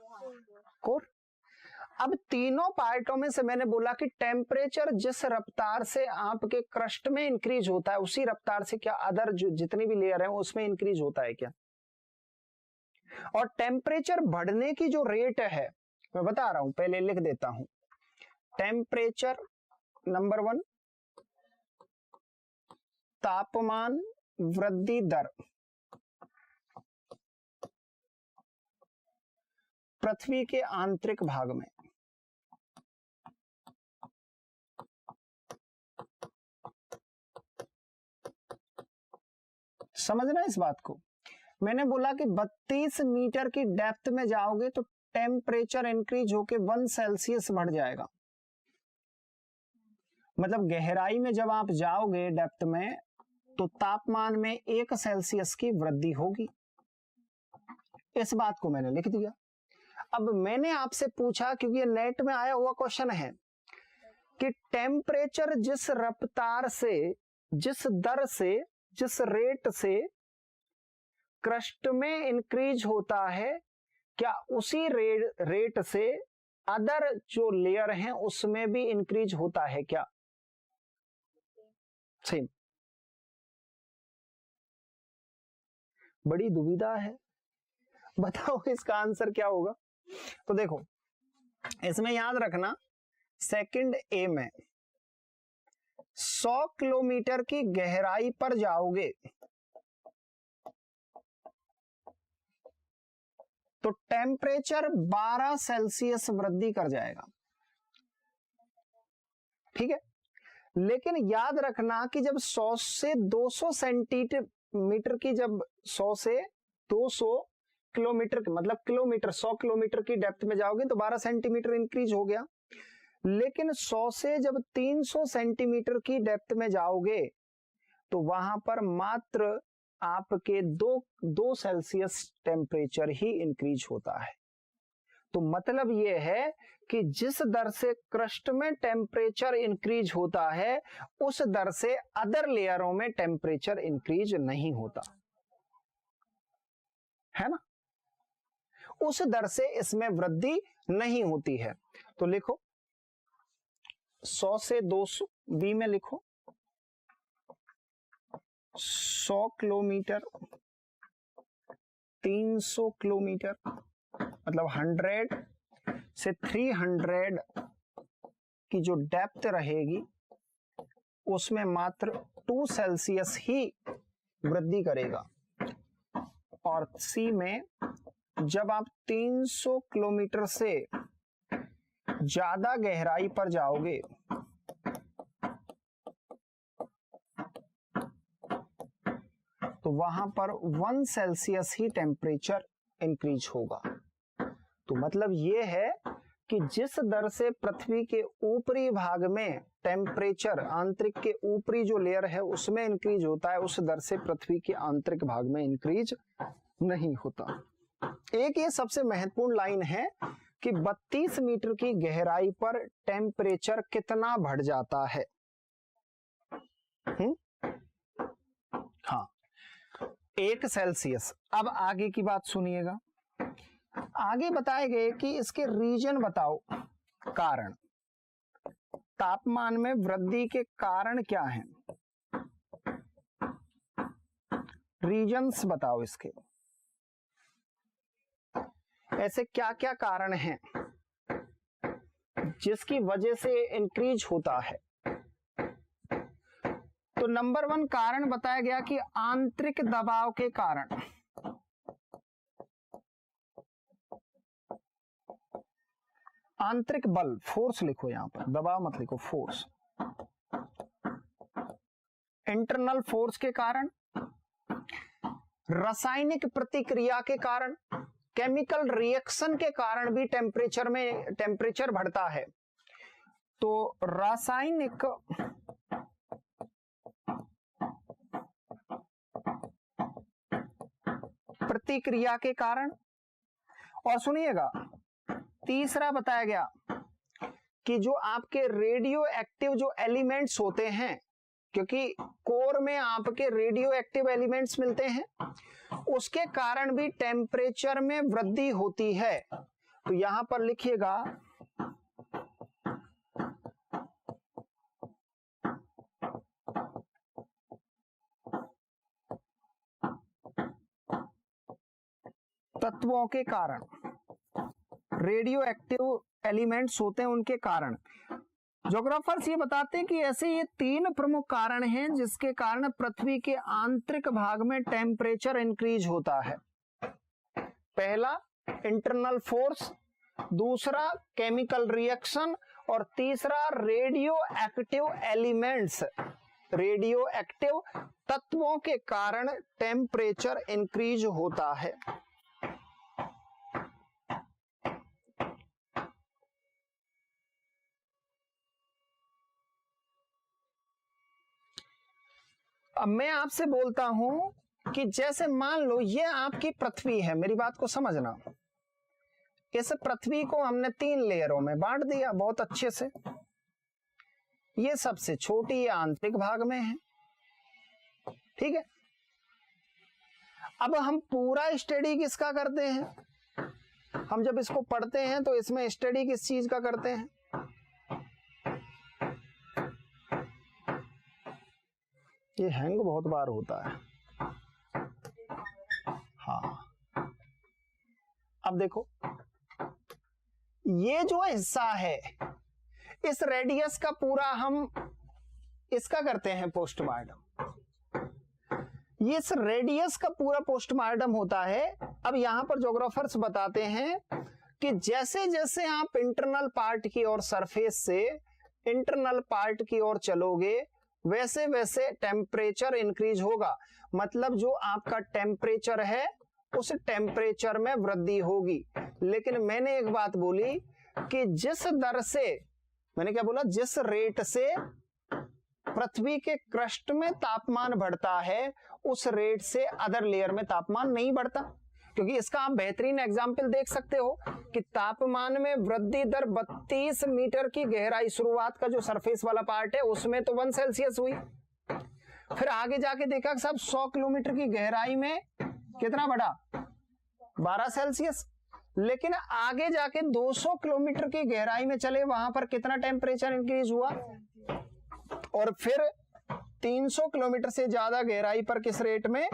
कोर। अब तीनों पार्टों में से मैंने बोला कि टेम्परेचर जिस रफ्तार से आपके क्रस्ट में इंक्रीज होता है उसी रफ्तार से क्या अदर जो जितनी भी लेयर है उसमें इंक्रीज होता है क्या? और टेम्परेचर बढ़ने की जो रेट है मैं बता रहा हूं, पहले लिख देता हूं। टेम्परेचर नंबर 1, तापमान वृद्धि दर पृथ्वी के आंतरिक भाग में। समझना इस बात को, मैंने बोला कि 32 मीटर की डेप्थ में जाओगे तो टेम्परेचर इंक्रीज होके 1 सेल्सियस बढ़ जाएगा। मतलब गहराई में जब आप जाओगे डेप्थ में तो तापमान में 1 सेल्सियस की वृद्धि होगी। इस बात को मैंने लिख दिया। अब मैंने आपसे पूछा, क्योंकि ये नेट में आया हुआ क्वेश्चन है, कि टेम्परेचर जिस रफ्तार से, जिस दर से, जिस रेट से क्रस्ट में इंक्रीज होता है क्या उसी रेट से अदर जो लेयर हैं उसमें भी इंक्रीज होता है क्या? सेम। बड़ी दुविधा है, बताओ इसका आंसर क्या होगा? तो देखो इसमें याद रखना, सेकंड ए में 100 किलोमीटर की गहराई पर जाओगे तो टेम्परेचर 12 सेल्सियस वृद्धि कर जाएगा, ठीक है। लेकिन याद रखना कि जब 100 से 200 सेंटीमीटर की, जब 100 से 200 किलोमीटर, मतलब किलोमीटर, 100 किलोमीटर की डेप्थ में जाओगे तो 12 सेंटीमीटर इंक्रीज हो गया। लेकिन 100 से जब 300 सेंटीमीटर की डेप्थ में जाओगे तो वहां पर मात्र आपके 2 सेल्सियस टेम्परेचर ही इंक्रीज होता है। तो मतलब यह है कि जिस दर से क्रस्ट में टेम्परेचर इंक्रीज होता है उस दर से अदर लेयरों में टेम्परेचर इंक्रीज नहीं होता है ना, उस दर से इसमें वृद्धि नहीं होती है। तो लिखो 100 से 200, बी में लिखो 100 किलोमीटर 300 किलोमीटर, मतलब 100 से 300 की जो डेप्थ रहेगी उसमें मात्र 2 सेल्सियस ही वृद्धि करेगा। और सी में जब आप 300 किलोमीटर से ज्यादा गहराई पर जाओगे तो वहां पर 1 सेल्सियस ही टेम्परेचर इंक्रीज होगा। तो मतलब ये है कि जिस दर से पृथ्वी के ऊपरी भाग में टेम्परेचर आंतरिक के ऊपरी जो लेयर है उसमें इंक्रीज होता है, उस दर से पृथ्वी के आंतरिक भाग में इंक्रीज नहीं होता। एक ये सबसे महत्वपूर्ण लाइन है कि 32 मीटर की गहराई पर टेम्परेचर कितना बढ़ जाता है। हाँ, 1 सेल्सियस। अब आगे की बात सुनिएगा, आगे बताए गए कि इसके रीजन बताओ, कारण, तापमान में वृद्धि के कारण क्या हैं, रीजन्स बताओ इसके, ऐसे क्या क्या कारण हैं जिसकी वजह से इंक्रीज होता है। तो नंबर 1 कारण बताया गया कि आंतरिक दबाव के कारण। आंतरिक बल, फोर्स लिखो यहां पर, दबाव मत लिखो, फोर्स। इंटरनल फोर्स के कारण, रासायनिक प्रतिक्रिया के कारण, केमिकल रिएक्शन के कारण भी टेम्परेचर बढ़ता है। तो रासायनिक प्रतिक्रिया के कारण, और सुनिएगा तीसरा बताया गया कि जो आपके रेडियो एक्टिव जो एलिमेंट्स होते हैं, क्योंकि कोर में आपके रेडियो एक्टिव एलिमेंट्स मिलते हैं, उसके कारण भी टेम्परेचर में वृद्धि होती है। तो यहां पर लिखिएगा तत्वों के कारण, रेडियो एक्टिव एलिमेंट्स होते हैं उनके कारण। ज्योग्राफर्स ये बताते हैं कि ऐसे ये 3 प्रमुख कारण हैं जिसके कारण पृथ्वी के आंतरिक भाग में टेम्परेचर इंक्रीज होता है। पहला इंटरनल फोर्स, दूसरा केमिकल रिएक्शन, और तीसरा radio active elements, radio active तत्वों के कारण टेम्परेचर इंक्रीज होता है। अब मैं आपसे बोलता हूं कि जैसे मान लो ये आपकी पृथ्वी है, मेरी बात को समझना, इस पृथ्वी को हमने 3 लेयरों में बांट दिया बहुत अच्छे से। ये सबसे छोटी ये आंतरिक भाग में है, ठीक है। अब हम पूरा स्टडी किसका करते हैं, हम जब इसको पढ़ते हैं तो इसमें स्टडी किस चीज का करते हैं, ये हैंग बहुत बार होता है। हाँ, अब देखो ये जो हिस्सा है इस रेडियस का पूरा हम इसका करते हैं पोस्टमार्टम, ये इस रेडियस का पूरा पोस्टमार्टम होता है। अब यहां पर ज्योग्राफर्स बताते हैं कि जैसे जैसे आप इंटरनल पार्ट की ओर, सरफेस से इंटरनल पार्ट की ओर चलोगे वैसे वैसे टेम्परेचर इंक्रीज होगा। मतलब जो आपका टेम्परेचर है उस टेम्परेचर में वृद्धि होगी। लेकिन मैंने एक बात बोली कि जिस दर से, मैंने क्या बोला, जिस रेट से पृथ्वी के क्रस्ट में तापमान बढ़ता है उस रेट से अदर लेयर में तापमान नहीं बढ़ता। क्योंकि इसका आप बेहतरीन एग्जाम्पल देख सकते हो कि तापमान में वृद्धि दर 32 मीटर की गहराई, शुरुआत का जो सरफेस वाला पार्ट है उसमें तो 1 सेल्सियस हुई, फिर आगे जाके देखा साहब 100 किलोमीटर की गहराई में कितना बढ़ा, 12 सेल्सियस। लेकिन आगे जाके 200 किलोमीटर की गहराई में चले, वहां पर कितना टेम्परेचर इंक्रीज हुआ, और फिर 300 किलोमीटर से ज्यादा गहराई पर किस रेट में,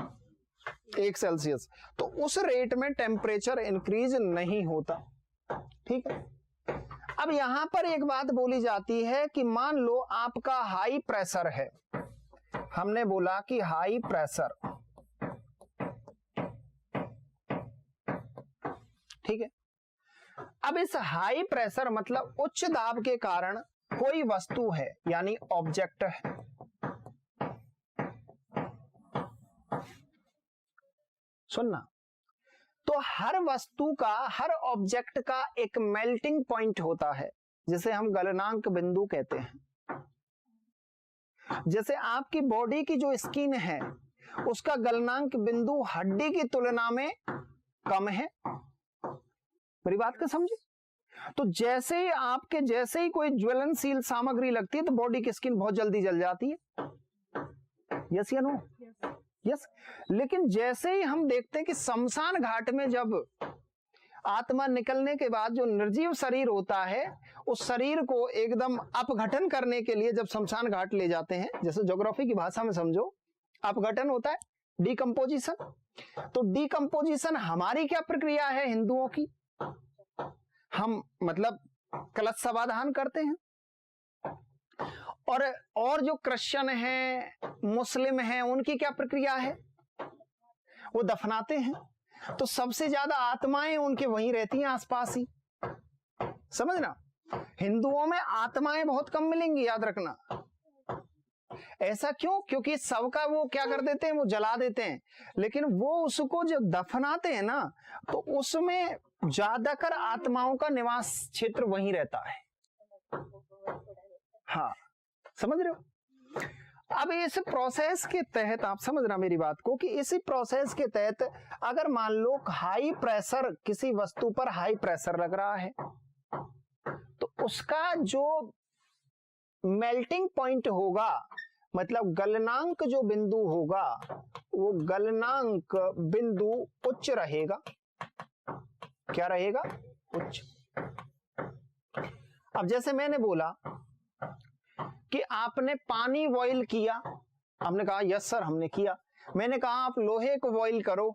1 सेल्सियस, तो उस रेट में टेम्परेचर इंक्रीज नहीं होता। ठीक है, अब यहां पर एक बात बोली जाती है कि मान लो आपका हाई प्रेशर है, हमने बोला कि हाई प्रेशर, ठीक है। अब इस हाई प्रेशर मतलब उच्च दाब के कारण कोई वस्तु है यानी ऑब्जेक्ट है, सुनना, तो हर वस्तु का, हर ऑब्जेक्ट का एक मेल्टिंग पॉइंट होता है जिसे हम गलनांक बिंदु कहते हैं। जैसे आपकी बॉडी की जो स्किन है उसका गलनांक बिंदु हड्डी की तुलना में कम है, मेरी बात को समझे। तो जैसे ही कोई ज्वलनशील सामग्री लगती है तो बॉडी की स्किन बहुत जल्दी जल जाती है, यस या नो? यस। लेकिन जैसे ही हम देखते हैं कि शमशान घाट में जब आत्मा निकलने के बाद जो निर्जीव शरीर होता है, उस शरीर को एकदम अपघटन करने के लिए जब शमशान घाट ले जाते हैं, जैसे ज्योग्राफी की भाषा में समझो, अपघटन होता है, डिकम्पोजिशन। तो डिकम्पोजिशन हमारी क्या प्रक्रिया है हिंदुओं की? हम मतलब कलश समाधान करते हैं, और जो क्रिश्चियन हैं, मुस्लिम हैं, उनकी क्या प्रक्रिया है? वो दफनाते हैं। तो सबसे ज्यादा आत्माएं उनके वहीं रहती हैं आसपास ही, समझना। हिंदुओं में आत्माएं बहुत कम मिलेंगी, याद रखना। ऐसा क्यों? क्योंकि सबका वो क्या कर देते हैं, वो जला देते हैं, लेकिन वो उसको जब दफनाते हैं ना तो उसमें ज्यादातर आत्माओं का निवास क्षेत्र वहीं रहता है। हाँ, समझ रहे हो? अब इस प्रोसेस के तहत आप समझना मेरी बात को, कि इसी प्रोसेस के तहत अगर मान लो हाई प्रेशर, किसी वस्तु पर हाई प्रेशर लग रहा है, तो उसका जो मेल्टिंग पॉइंट होगा, मतलब गलनांक जो बिंदु होगा, वो गलनांक बिंदु उच्च रहेगा। क्या रहेगा? उच्च। अब जैसे मैंने बोला कि आपने पानी बॉईल किया, आपने कहा यस सर हमने किया। मैंने कहा आप लोहे को बॉईल करो,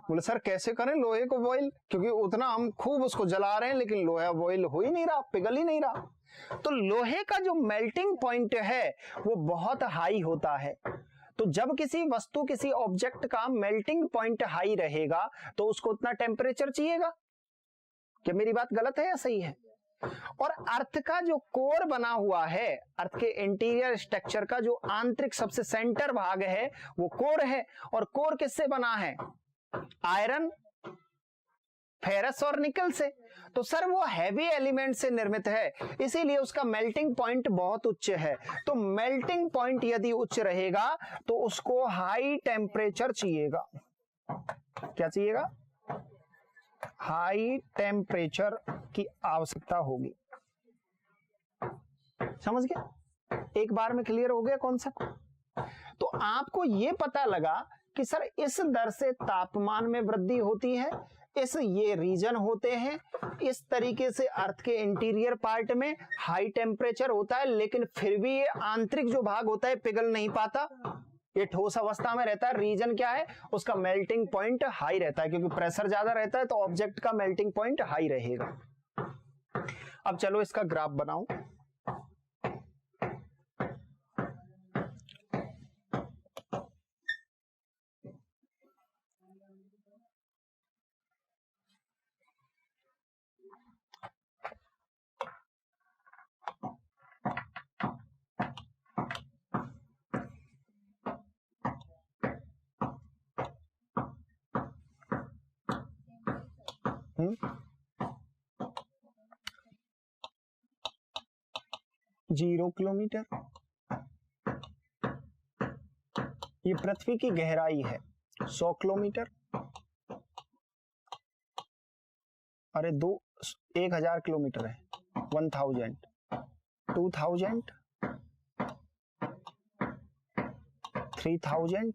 बोले सर कैसे करें लोहे को बॉईल, क्योंकि उतना हम खूब उसको जला रहे हैं लेकिन लोहा बॉईल हो ही नहीं रहा, पिघल ही नहीं रहा। तो लोहे का जो मेल्टिंग पॉइंट है वो बहुत हाई होता है। तो जब किसी वस्तु, किसी ऑब्जेक्ट का मेल्टिंग पॉइंट हाई रहेगा तो उसको उतना टेम्परेचर चाहिएगा। क्या मेरी बात गलत है या सही है? और अर्थ का जो कोर बना हुआ है, अर्थ के इंटीरियर स्ट्रक्चर का जो आंतरिक सबसे सेंटर भाग है वो कोर है। और कोर किससे बना है? आयरन, फेरस और निकल से। तो सर वो हैवी एलिमेंट से निर्मित है, इसीलिए उसका मेल्टिंग पॉइंट बहुत उच्च है। तो मेल्टिंग पॉइंट यदि उच्च रहेगा तो उसको हाई टेम्परेचर चाहिएगा। क्या चाहिएगा? हाई टेम्परेचर की आवश्यकता होगी। समझ गया? एक बार में क्लियर हो गया कॉन्सेप्ट? तो आपको यह पता लगा कि सर इस दर से तापमान में वृद्धि होती है, ये रीजन होते हैं, इस तरीके से अर्थ के इंटीरियर पार्ट में हाई टेम्परेचर होता है, लेकिन फिर भी ये आंतरिक जो भाग होता है पिघल नहीं पाता, ये ठोस अवस्था में रहता है। रीजन क्या है? उसका मेल्टिंग पॉइंट हाई रहता है, क्योंकि प्रेशर ज्यादा रहता है तो ऑब्जेक्ट का मेल्टिंग पॉइंट हाई रहेगा। अब चलो इसका ग्राफ बनाऊं। जीरो किलोमीटर ये पृथ्वी की गहराई है। 100 किलोमीटर, अरे 1000 किलोमीटर है। 1000, 2000, 3000,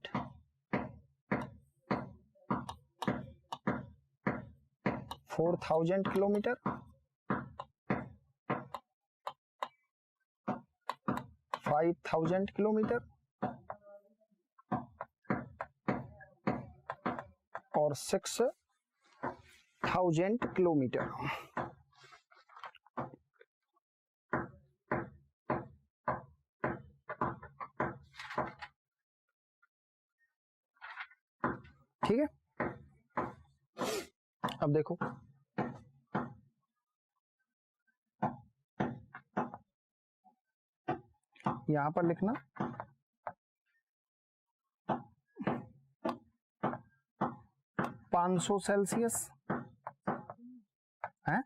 4000 किलोमीटर, 5000 किलोमीटर, 6000 किलोमीटर। ठीक है, अब देखो यहां पर लिखना 500 सेल्सियस है,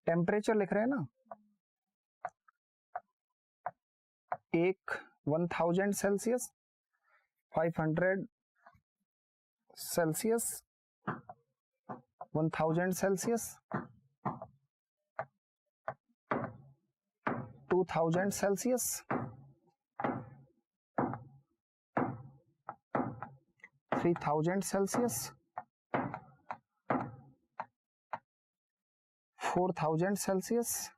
टेम्परेचर लिख रहे हैं ना, 1000 Celsius, 500 Celsius, 1000 Celsius, 2000 Celsius, 3000 Celsius, 4000 Celsius,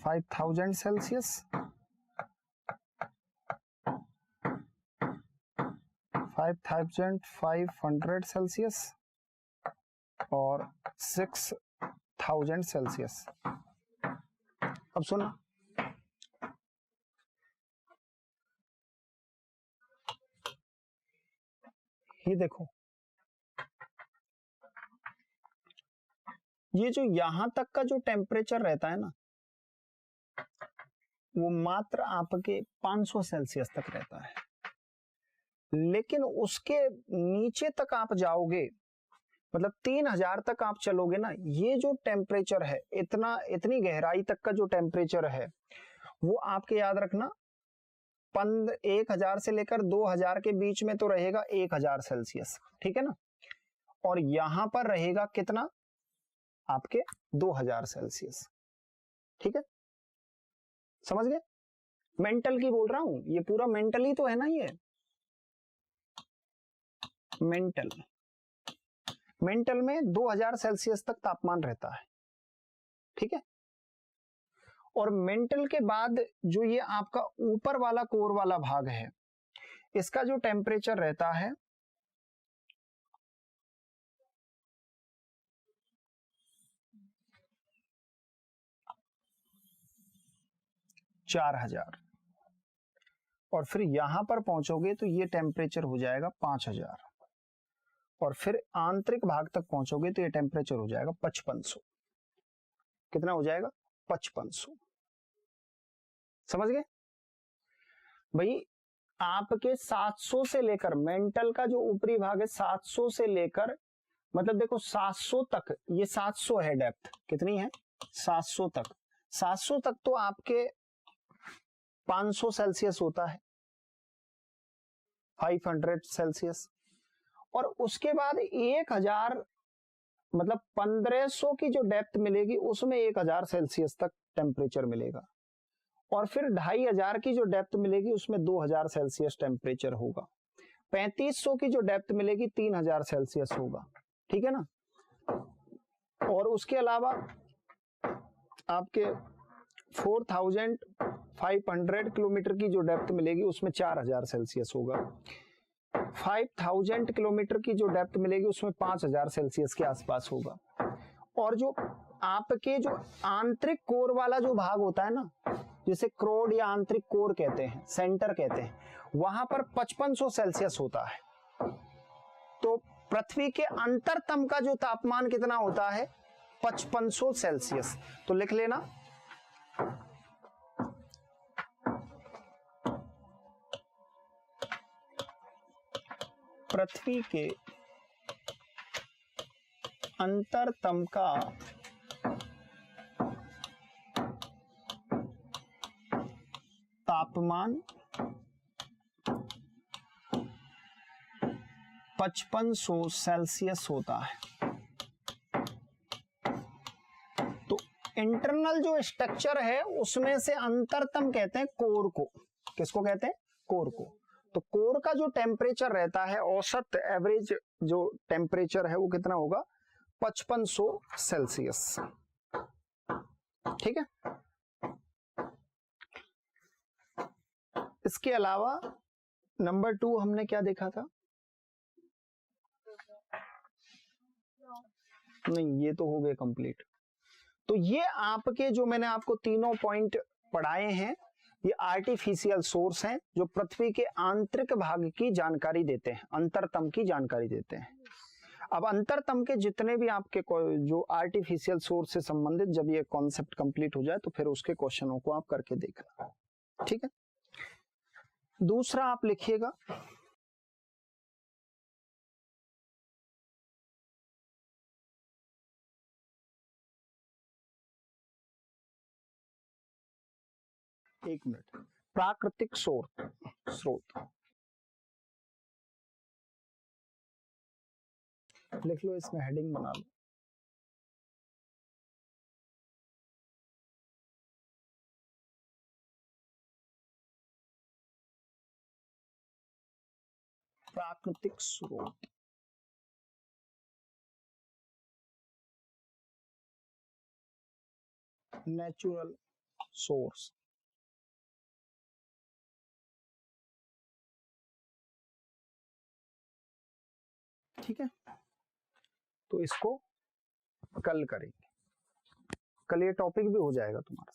5000 Celsius, 5500 Celsius और 6000 सेल्सियस। अब सुनो, ये देखो, ये जो यहां तक का जो टेम्परेचर रहता है ना, वो मात्र आपके 500 सेल्सियस तक रहता है, लेकिन उसके नीचे तक आप जाओगे, मतलब 3000 तक आप चलोगे ना, ये जो टेम्परेचर है, इतनी गहराई तक का जो टेम्परेचर है, वो आपके याद रखना 1000 से लेकर 2000 के बीच में तो रहेगा 1000 सेल्सियस, ठीक है ना, और यहां पर रहेगा कितना, आपके 2000 सेल्सियस। ठीक है, समझ गए? मेंटल की बोल रहा हूं, ये पूरा मेंटल ही तो है ना, ये मेंटल में 2000 सेल्सियस तक तापमान रहता है। ठीक है, और मेंटल के बाद जो ये आपका ऊपर वाला कोर वाला भाग है, इसका जो टेम्परेचर रहता है 4000, और फिर यहां पर पहुंचोगे तो ये टेम्परेचर हो जाएगा 5000, और फिर आंतरिक भाग तक पहुंचोगे तो ये टेम्परेचर हो जाएगा 5500। कितना हो जाएगा? 5500। समझ गए भाई? आपके 700 से लेकर, मेंटल का जो ऊपरी भाग है 700 से लेकर, मतलब देखो 700 तक, ये 700 है डेप्थ, कितनी है? 700 तक। 700 तक तो आपके 500 सेल्सियस होता है, 500 सेल्सियस, और उसके बाद 1000, मतलब 1500 की जो डेप्थ मिलेगी उसमें 1000 सेल्सियस तक टेम्परेचर मिलेगा, और फिर 2500 की जो डेप्थ मिलेगी उसमें 2000 सेल्सियस टेम्परेचर होगा, 3500 की जो डेप्थ मिलेगी 3000 सेल्सियस होगा। ठीक है ना, और उसके अलावा आपके 4500 किलोमीटर की जो डेप्थ मिलेगी उसमें 4000 सेल्सियस होगा, 5000 किलोमीटर की जो डेप्थ मिलेगी उसमें 5000 सेल्सियस के आसपास होगा, और जो आपके जो आंतरिक कोर वाला जो भाग होता है ना, जिसे क्रोड या आंतरिक कोर कहते हैं, सेंटर कहते हैं, वहां पर 5500 सेल्सियस होता है। तो पृथ्वी के अंतरतम का जो तापमान कितना होता है? 5500 सेल्सियस। तो लिख लेना, पृथ्वी के अंतरतम का तापमान 5500 सेल्सियस होता है। तो इंटरनल जो स्ट्रक्चर है उसमें से अंतरतम कहते हैं कोर को। किसको कहते हैं? कोर को। तो कोर का जो टेम्परेचर रहता है, औसत एवरेज जो टेम्परेचर है वो कितना होगा? 5500 सेल्सियस। ठीक है, इसके अलावा नंबर 2 हमने क्या देखा था? नहीं, ये तो हो गए कंप्लीट। तो ये आपके जो मैंने आपको तीनों पॉइंट पढ़ाए हैं, ये आर्टिफिशियल सोर्स हैं जो पृथ्वी के आंतरिक भाग की जानकारी देते हैं, अंतरतम की जानकारी देते हैं। अब अंतरतम के जितने भी आपके जो आर्टिफिशियल सोर्स से संबंधित जब ये कॉन्सेप्ट कंप्लीट हो जाए तो फिर उसके क्वेश्चनों को आप करके देखना, ठीक है। दूसरा आप लिखिएगा, एक मिनट, प्राकृतिक स्रोत लिख लो, इसमें हेडिंग बना लो। प्राकृतिक स्रोत, नेचुरल सोर्स, ठीक है। तो इसको कल करेंगे, कल ये टॉपिक भी हो जाएगा तुम्हारा।